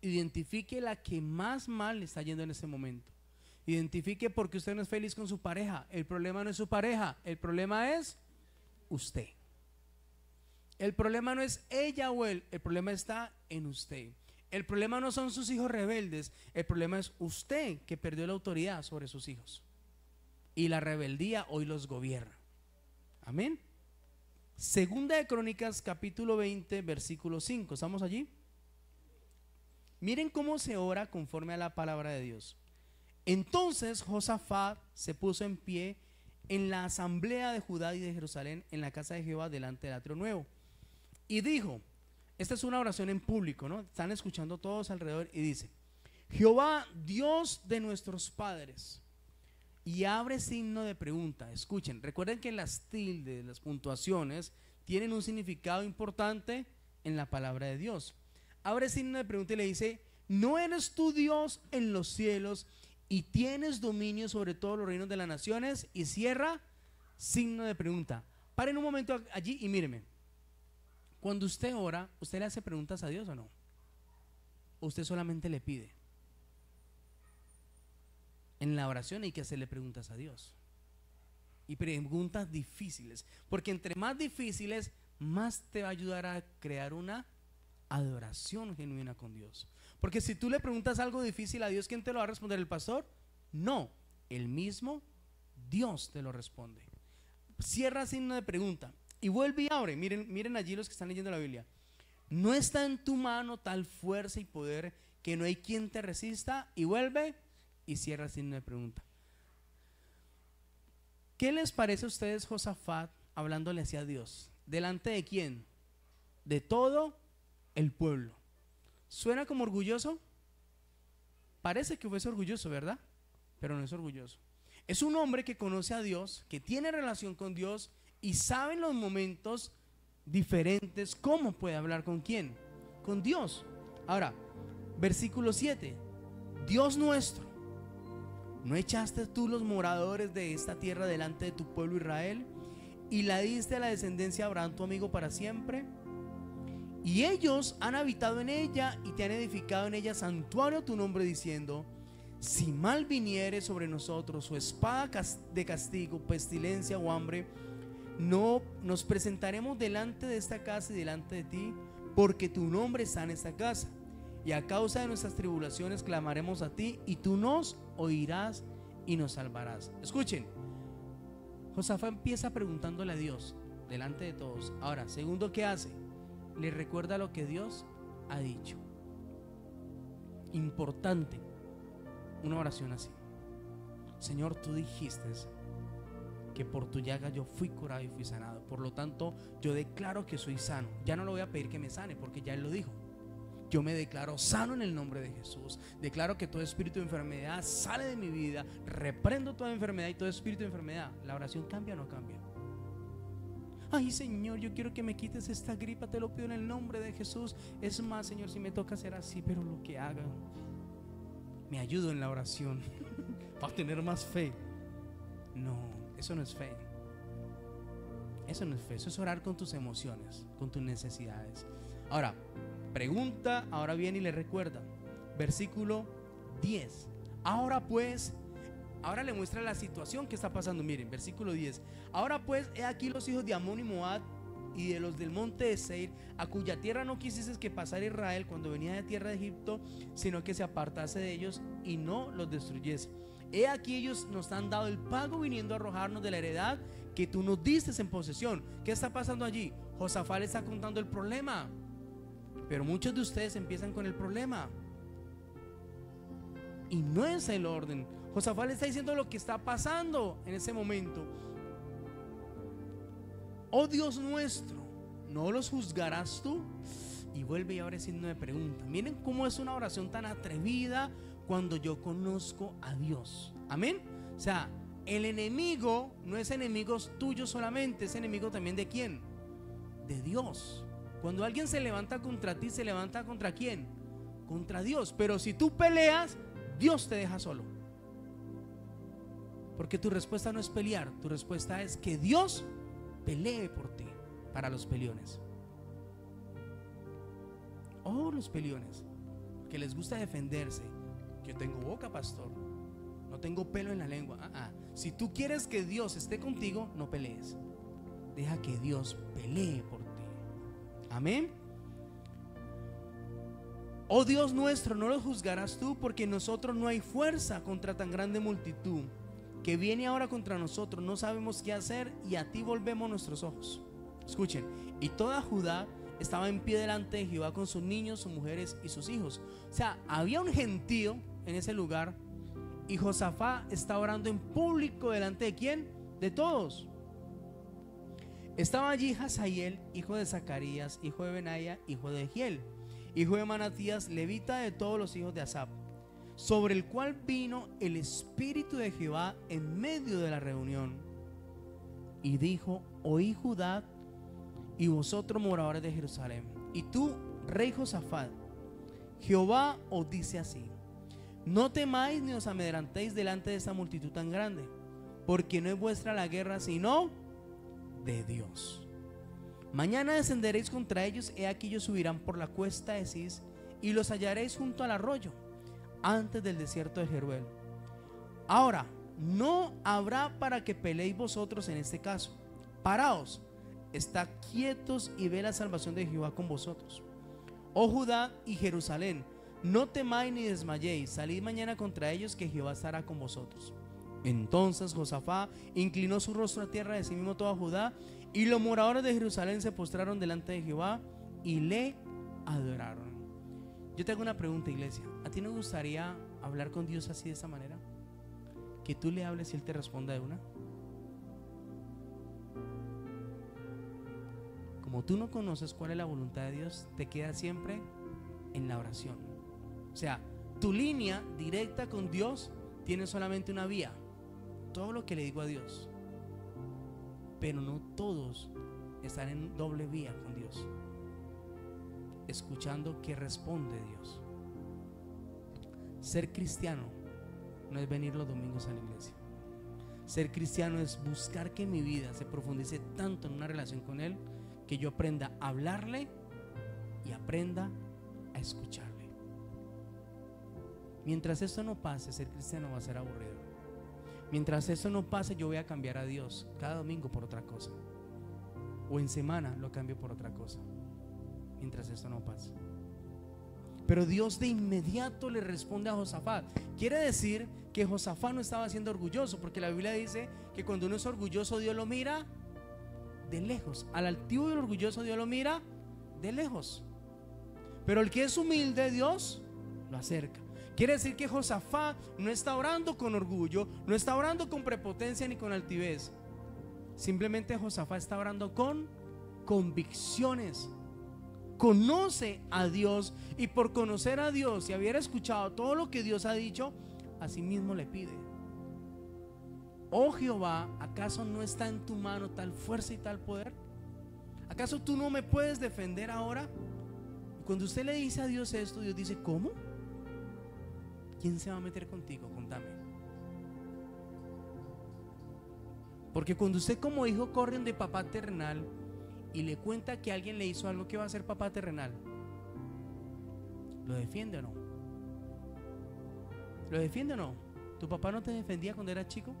Identifique la que más mal le está yendo en ese momento. Identifique por qué usted no es feliz con su pareja. El problema no es su pareja, el problema es usted. El problema no es ella o él, el problema está en usted. El problema no son sus hijos rebeldes, el problema es usted que perdió la autoridad sobre sus hijos. Y la rebeldía hoy los gobierna. Amén. Segunda de Crónicas, capítulo 20, versículo 5. ¿Estamos allí? Miren cómo se ora conforme a la palabra de Dios. Entonces Josafat se puso en pie en la asamblea de Judá y de Jerusalén, en la casa de Jehová, delante del atrio nuevo, y dijo, esta es una oración en público, ¿no? Están escuchando todos alrededor, y dice: Jehová, Dios de nuestros padres. Y abre signo de pregunta. Escuchen, recuerden que las tildes, las puntuaciones tienen un significado importante en la palabra de Dios. Abre signo de pregunta y le dice: ¿no eres tú Dios en los cielos y tienes dominio sobre todos los reinos de las naciones? Y cierra signo de pregunta. Paren un momento allí y míreme. Cuando usted ora, ¿usted le hace preguntas a Dios o no? ¿O usted solamente le pide? En la oración hay que hacerle preguntas a Dios. y preguntas difíciles, porque entre más difíciles, más te va a ayudar a crear una adoración genuina con Dios. Porque si tú le preguntas algo difícil a Dios, ¿quién te lo va a responder? ¿El pastor? No, el mismo Dios te lo responde. Cierra signo de pregunta y vuelve y abre. Miren allí los que están leyendo la Biblia. No está en tu mano tal fuerza y poder que no hay quien te resista, y vuelve y cierra signo de pregunta. ¿Qué les parece a ustedes Josafat hablándole hacia Dios? ¿Delante de quién? De todo el pueblo. ¿Suena como orgulloso? Parece que fuese orgulloso, ¿verdad? Pero no es orgulloso. Es un hombre que conoce a Dios, que tiene relación con Dios y sabe en los momentos diferentes cómo puede hablar con quién, con Dios. Ahora, versículo 7. Dios nuestro, ¿no echaste tú los moradores de esta tierra delante de tu pueblo Israel y la diste a la descendencia de Abraham tu amigo para siempre? Y ellos han habitado en ella y te han edificado en ella santuario a tu nombre, diciendo: si mal viniere sobre nosotros o espada de castigo, pestilencia o hambre, no nos presentaremos delante de esta casa y delante de ti, porque tu nombre está en esta casa. Y a causa de nuestras tribulaciones clamaremos a ti, y tú nos oirás y nos salvarás. Escuchen, Josafat empieza preguntándole a Dios delante de todos. Ahora, segundo, ¿qué hace? Le recuerda lo que Dios ha dicho. Importante una oración así: Señor, tú dijiste que por tu llaga yo fui curado y fui sanado, por lo tanto yo declaro que soy sano. Ya no le voy a pedir que me sane, porque ya Él lo dijo. Yo me declaro sano en el nombre de Jesús. Declaro que todo espíritu de enfermedad sale de mi vida. Reprendo toda enfermedad y todo espíritu de enfermedad. ¿La oración cambia o no cambia? Ay, Señor, yo quiero que me quites esta gripa, te lo pido en el nombre de Jesús. Es más, Señor, si me toca hacer así, pero lo que haga, me ayudo en la oración para tener más fe. No, eso no es fe. Eso no es fe, eso es orar con tus emociones, con tus necesidades. Ahora, pregunta, ahora viene y le recuerda. Versículo 10. Ahora pues, ahora le muestra la situación que está pasando. Miren, versículo 10. Ahora pues, he aquí los hijos de Amón y Moab y de los del monte de Seir, a cuya tierra no quisieses que pasara Israel cuando venía de tierra de Egipto, sino que se apartase de ellos y no los destruyese. He aquí ellos nos han dado el pago viniendo a arrojarnos de la heredad que tú nos diste en posesión. ¿Qué está pasando allí? Josafat le está contando el problema, pero muchos de ustedes empiezan con el problema y no es el orden. Josafat le está diciendo lo que está pasando en ese momento. Oh Dios nuestro, ¿no los juzgarás tú? Y vuelve y abre signo de pregunta. Miren cómo es una oración tan atrevida cuando yo conozco a Dios. Amén. O sea, el enemigo no es enemigo tuyo solamente, es enemigo también de quién, de Dios. Cuando alguien se levanta contra ti, se levanta contra quién, contra Dios. Pero si tú peleas, Dios te deja solo, porque tu respuesta no es pelear, tu respuesta es que Dios pelee por ti. Para los peleones, los peleones que les gusta defenderse: yo tengo boca, pastor, no tengo pelo en la lengua. Si tú quieres que Dios esté contigo, no pelees, deja que Dios pelee por ti. Amén. Oh Dios nuestro, no los juzgarás tú, porque en nosotros no hay fuerza contra tan grande multitud que viene ahora contra nosotros. No sabemos qué hacer y a ti volvemos nuestros ojos. Escuchen, y toda Judá estaba en pie delante de Jehová con sus niños, sus mujeres y sus hijos. O sea, había un gentío en ese lugar y Josafat está orando en público delante de ¿quién? De todos. Estaba allí Hazael, hijo de Zacarías, hijo de Benaya, hijo de Jehiel, hijo de Manatías, levita, de todos los hijos de Asaf, sobre el cual vino el Espíritu de Jehová en medio de la reunión. Y dijo: oí Judá y vosotros moradores de Jerusalén, y tú, rey Josafat, Jehová os dice así: no temáis ni os amedrentéis delante de esta multitud tan grande, porque no es vuestra la guerra, sino de Dios. Mañana descenderéis contra ellos, he aquí ellos subirán por la cuesta de Cis, y los hallaréis junto al arroyo, antes del desierto de Jeruel. Ahora, no habrá para que peleéis vosotros en este caso. Paraos, estad quietos y ve la salvación de Jehová con vosotros. Oh Judá y Jerusalén, no temáis ni desmayéis, salid mañana contra ellos, que Jehová estará con vosotros. Entonces Josafat inclinó su rostro a tierra, de sí mismo toda Judá, y los moradores de Jerusalén se postraron delante de Jehová y le adoraron. Yo te hago una pregunta, iglesia. ¿A ti no gustaría hablar con Dios así, de esta manera? Que tú le hables y Él te responda de una. Como tú no conoces cuál es la voluntad de Dios, te queda siempre en la oración. O sea, tu línea directa con Dios tiene solamente una vía: todo lo que le digo a Dios. Pero no todos están en doble vía con Dios, escuchando qué responde Dios. Ser cristiano no es venir los domingos a la iglesia. Ser cristiano es buscar que mi vida se profundice tanto en una relación con Él, que yo aprenda a hablarle y aprenda a escucharle. Mientras esto no pase, ser cristiano va a ser aburrido. Mientras esto no pase, yo voy a cambiar a Dios cada domingo por otra cosa, o en semana lo cambio por otra cosa. Mientras esto no pase. Pero Dios de inmediato le responde a Josafat. Quiere decir que Josafat no estaba siendo orgulloso, porque la Biblia dice que cuando uno es orgulloso, Dios lo mira de lejos. Al altivo y el orgulloso, Dios lo mira de lejos. Pero el que es humilde, Dios lo acerca. Quiere decir que Josafat no está orando con orgullo, no está orando con prepotencia ni con altivez. Simplemente Josafat está orando con convicciones. Conoce a Dios, y por conocer a Dios y haber escuchado todo lo que Dios ha dicho, así mismo le pide: oh Jehová, ¿acaso no está en tu mano tal fuerza y tal poder? ¿Acaso tú no me puedes defender ahora? Y cuando usted le dice a Dios esto, Dios dice: ¿cómo? ¿Quién se va a meter contigo? Contame. Porque cuando usted como hijo corre donde papá terrenal y le cuenta que alguien le hizo algo, ¿qué va a hacer papá terrenal? ¿Lo defiende o no? ¿Lo defiende o no? ¿Tu papá no te defendía cuando eras chico?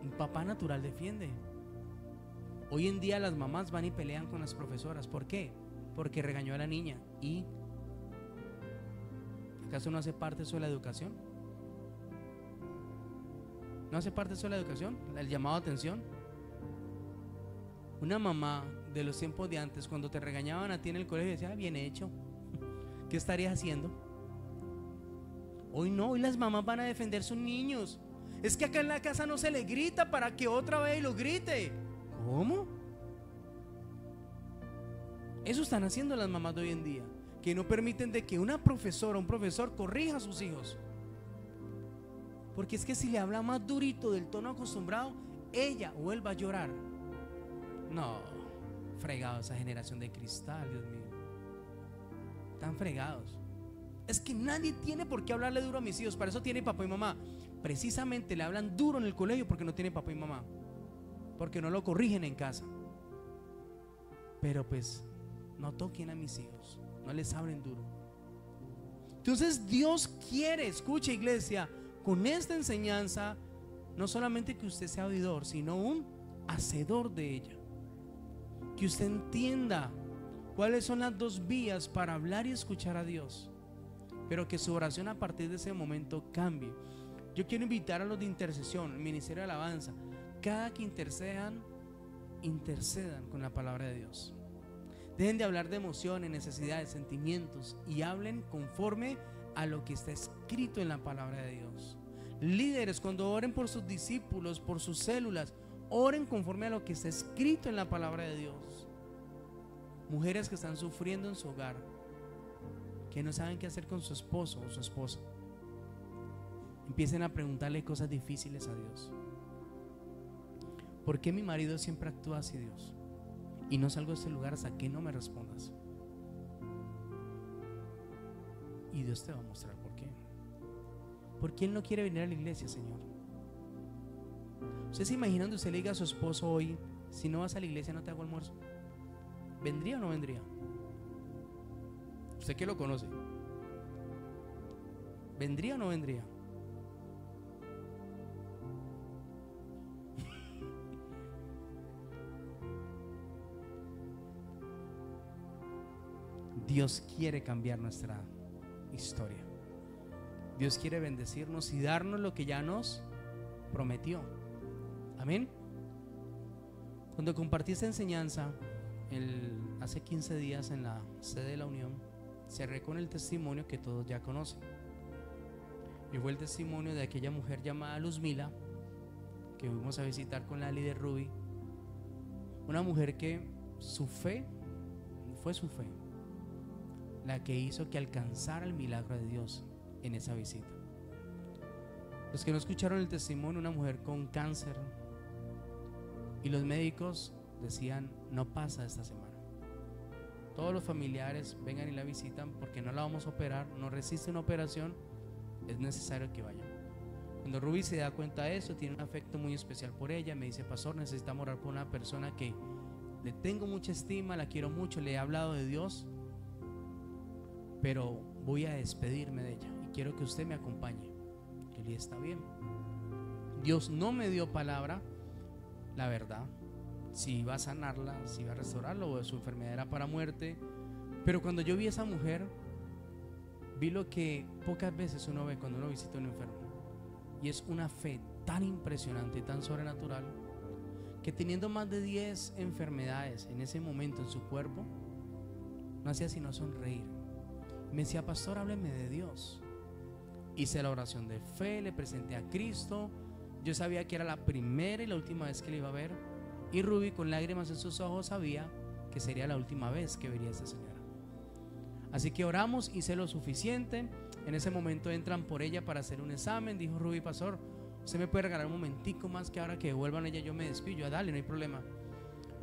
Un papá natural defiende. Hoy en día las mamás van y pelean con las profesoras. ¿Por qué? Porque regañó a la niña. ¿Y acaso no hace parte eso de la educación? ¿No hace parte eso de la educación? El llamado a atención. Una mamá de los tiempos de antes, cuando te regañaban a ti en el colegio, decía: bien hecho, ¿qué estarías haciendo? Hoy no, hoy las mamás van a defender a sus niños. Es que acá en la casa no se le grita para que otra vez lo grite. ¿Cómo? Eso están haciendo las mamás de hoy en día, que no permiten de que una profesora, un profesor corrija a sus hijos. Porque es que si le habla más durito del tono acostumbrado, ella o él va a llorar. No, fregado esa generación de cristal, Dios mío. Están fregados. Es que nadie tiene por qué hablarle duro a mis hijos. Para eso tiene papá y mamá. Precisamente le hablan duro en el colegio porque no tiene papá y mamá, porque no lo corrigen en casa. Pero pues no toquen a mis hijos, no les hablen duro. Entonces Dios quiere, escucha iglesia, con esta enseñanza, no solamente que usted sea oidor, sino un hacedor de ella. Que usted entienda cuáles son las dos vías para hablar y escuchar a Dios, pero que su oración a partir de ese momento cambie. Yo quiero invitar a los de intercesión, el ministerio de alabanza, cada que intercedan, intercedan con la palabra de Dios. Dejen de hablar de emociones, necesidades, sentimientos, y hablen conforme a lo que está escrito en la palabra de Dios. Líderes, cuando oren por sus discípulos, por sus células, oren conforme a lo que está escrito en la palabra de Dios. Mujeres que están sufriendo en su hogar, que no saben qué hacer con su esposo o su esposa, empiecen a preguntarle cosas difíciles a Dios. ¿Por qué mi marido siempre actúa así, Dios? Y no salgo de este lugar hasta que no me respondas. Y Dios te va a mostrar por qué. ¿Por qué él no quiere venir a la iglesia, Señor? ¿Usted se imagina donde usted le diga a su esposo hoy: si no vas a la iglesia no te hago almuerzo? ¿Vendría o no vendría? Usted que lo conoce. ¿vendría o no vendría? Dios quiere cambiar nuestra historia. Dios quiere bendecirnos y darnos lo que ya nos prometió. Amén. Cuando compartí esta enseñanza hace 15 días en la sede de la Unión, cerré con el testimonio que todos ya conocen. Y fue el testimonio de aquella mujer llamada Luzmila, que fuimos a visitar con la líder Ruby. Una mujer que su fe, fue su fe la que hizo que alcanzara el milagro de Dios en esa visita. Los que no escucharon el testimonio, una mujer con cáncer, y los médicos decían: no pasa esta semana. Todos los familiares vengan y la visitan porque no la vamos a operar, no resiste una operación, es necesario que vayan. Cuando Ruby se da cuenta de eso, tiene un afecto muy especial por ella. Me dice: pastor, necesitamos orar por una persona que le tengo mucha estima, la quiero mucho, le he hablado de Dios, pero voy a despedirme de ella y quiero que usted me acompañe. Yo le dije: está bien. Dios no me dio palabra, la verdad, si iba a sanarla, si iba a restaurarla o su enfermedad era para muerte. Pero cuando yo vi a esa mujer, vi lo que pocas veces uno ve cuando uno visita a un enfermo, y es una fe tan impresionante y tan sobrenatural, que teniendo más de 10 enfermedades en ese momento en su cuerpo, no hacía sino sonreír. Me decía: pastor, hábleme de Dios. Hice la oración de fe, le presenté a Cristo. Yo sabía que era la primera y la última vez que le iba a ver, y Ruby, con lágrimas en sus ojos, sabía que sería la última vez que vería a esta señora. Así que oramos, hice lo suficiente. En ese momento entran por ella para hacer un examen. Dijo Ruby: pastor, usted me puede regalar un momentico más, que ahora que devuelvan ella yo me despido. Yo: dale, no hay problema.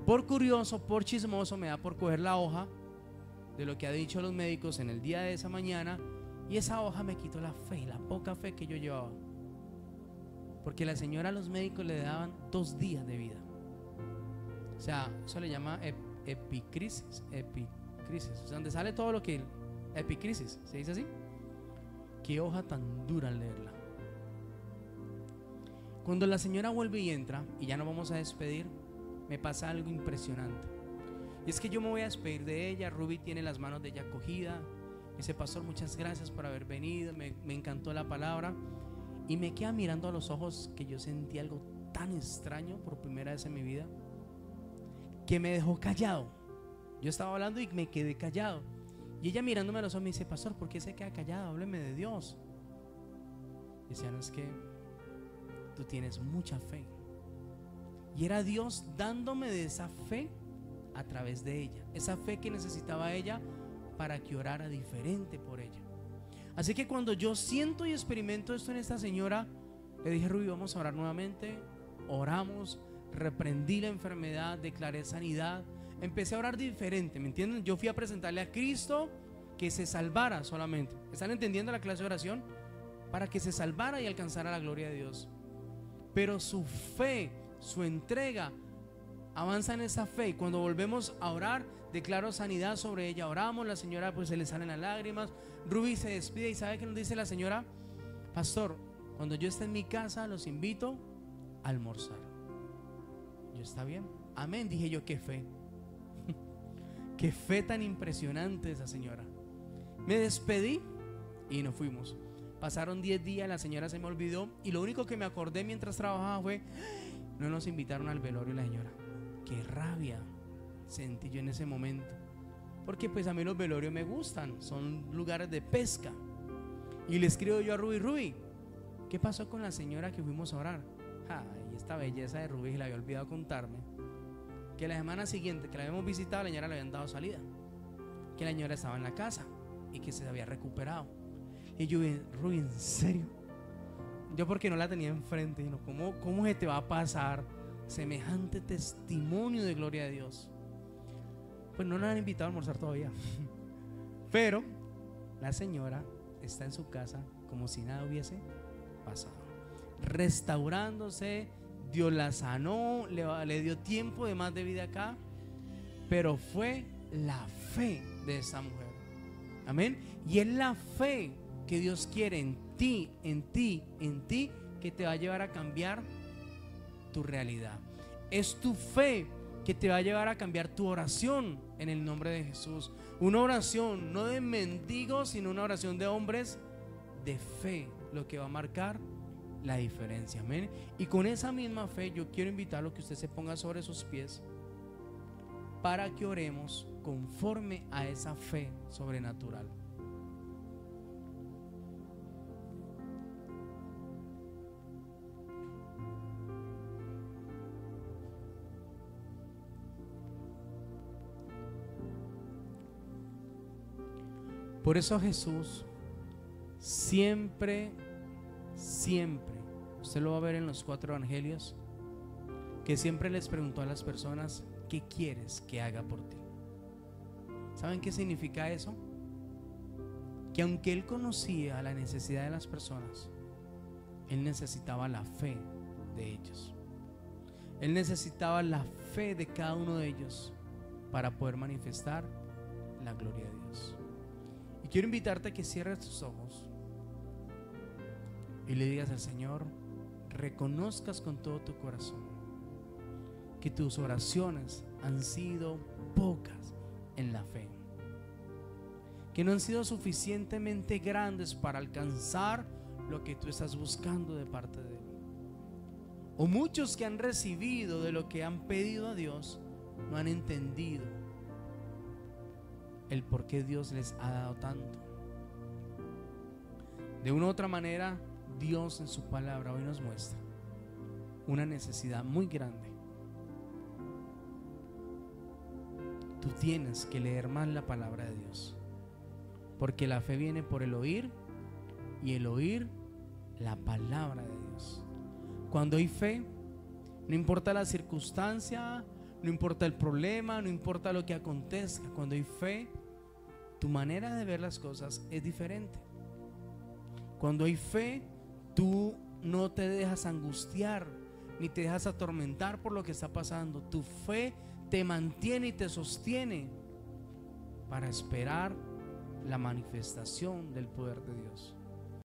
Por curioso, por chismoso, me da por coger la hoja de lo que ha dicho los médicos en el día de esa mañana, y esa hoja me quitó la fe, la poca fe que yo llevaba, porque la señora, a los médicos le daban 2 días de vida. O sea, eso le llama epicrisis, o sea, donde sale todo lo que... Epicrisis, ¿se dice así? Qué hoja tan dura al leerla. Cuando la señora vuelve y entra, y ya nos vamos a despedir, me pasa algo impresionante. Y es que yo me voy a despedir de ella. Ruby tiene las manos de ella cogidas. Me dice: pastor, muchas gracias por haber venido, me encantó la palabra. Y me queda mirando a los ojos, que yo sentí algo tan extraño por primera vez en mi vida, que me dejó callado. Yo estaba hablando y me quedé callado, y ella mirándome a los ojos me dice: pastor, ¿por qué se queda callado? Hábleme de Dios. Y decía: no, es que tú tienes mucha fe. Y era Dios dándome de esa fe a través de ella, esa fe que necesitaba ella para que orara diferente por ella. Así que cuando yo siento y experimento esto en esta señora, le dije: Ruby, vamos a orar nuevamente. Oramos, reprendí la enfermedad, declaré sanidad, empecé a orar diferente, ¿me entienden? Yo fui a presentarle a Cristo que se salvara solamente. ¿Están entendiendo la clase de oración? Para que se salvara y alcanzara la gloria de Dios. Pero su fe, su entrega, avanza en esa fe, y cuando volvemos a orar, declaro sanidad sobre ella. Oramos, la señora pues se le salen las lágrimas. Ruby se despide, y ¿sabe qué nos dice la señora? Pastor, cuando yo esté en mi casa, los invito a almorzar. Yo: está bien, amén. Dije yo: qué fe. Qué fe tan impresionante esa señora. Me despedí y nos fuimos. Pasaron 10 días, la señora se me olvidó, y lo único que me acordé mientras trabajaba fue: no nos invitaron al velorio la señora. Qué rabia sentí yo en ese momento, porque pues a mí los velorios me gustan, son lugares de pesca. Y le escribo yo a Ruby: Ruby, ¿qué pasó con la señora que fuimos a orar? Y esta belleza de Ruby, le había olvidado contarme que la semana siguiente que la habíamos visitado, la señora le habían dado salida, que la señora estaba en la casa y que se había recuperado. Y yo: Ruby, ¿en serio? Yo, porque no la tenía enfrente, ¿no? ¿Cómo se te va a pasar semejante testimonio de gloria de Dios? Pues no la han invitado a almorzar todavía. Pero la señora está en su casa como si nada hubiese pasado, restaurándose. Dios la sanó, le dio tiempo de más de vida acá, pero fue la fe de esta mujer. Amén. Y es la fe que Dios quiere en ti, que te va a llevar a cambiar tu realidad. Es tu fe que te va a llevar a cambiar tu oración en el nombre de Jesús. Una oración no de mendigos, sino una oración de hombres de fe, lo que va a marcar la diferencia. Amén. Y con esa misma fe yo quiero invitarlo a que usted se ponga sobre sus pies para que oremos conforme a esa fe sobrenatural. Por eso Jesús siempre, usted lo va a ver en los 4 evangelios, que siempre les preguntó a las personas: ¿qué quieres que haga por ti? ¿Saben qué significa eso? Que aunque él conocía la necesidad de las personas, él necesitaba la fe de ellos. Él necesitaba la fe de cada uno de ellos para poder manifestar la gloria de Dios. Y quiero invitarte a que cierres tus ojos y le digas al Señor, reconozcas con todo tu corazón que tus oraciones han sido pocas en la fe, que no han sido suficientemente grandes para alcanzar lo que tú estás buscando de parte de Él. O muchos que han recibido de lo que han pedido a Dios no han entendido el por qué Dios les ha dado tanto. De una u otra manera, Dios en su palabra hoy nos muestra una necesidad muy grande. Tú tienes que leer más la palabra de Dios, porque la fe viene por el oír, y el oír la palabra de Dios. Cuando hay fe, no importa la circunstancia, no importa el problema, no importa lo que acontezca. Cuando hay fe, tu manera de ver las cosas es diferente. Cuando hay fe, tú no te dejas angustiar ni te dejas atormentar por lo que está pasando. Tu fe te mantiene y te sostiene para esperar la manifestación del poder de Dios.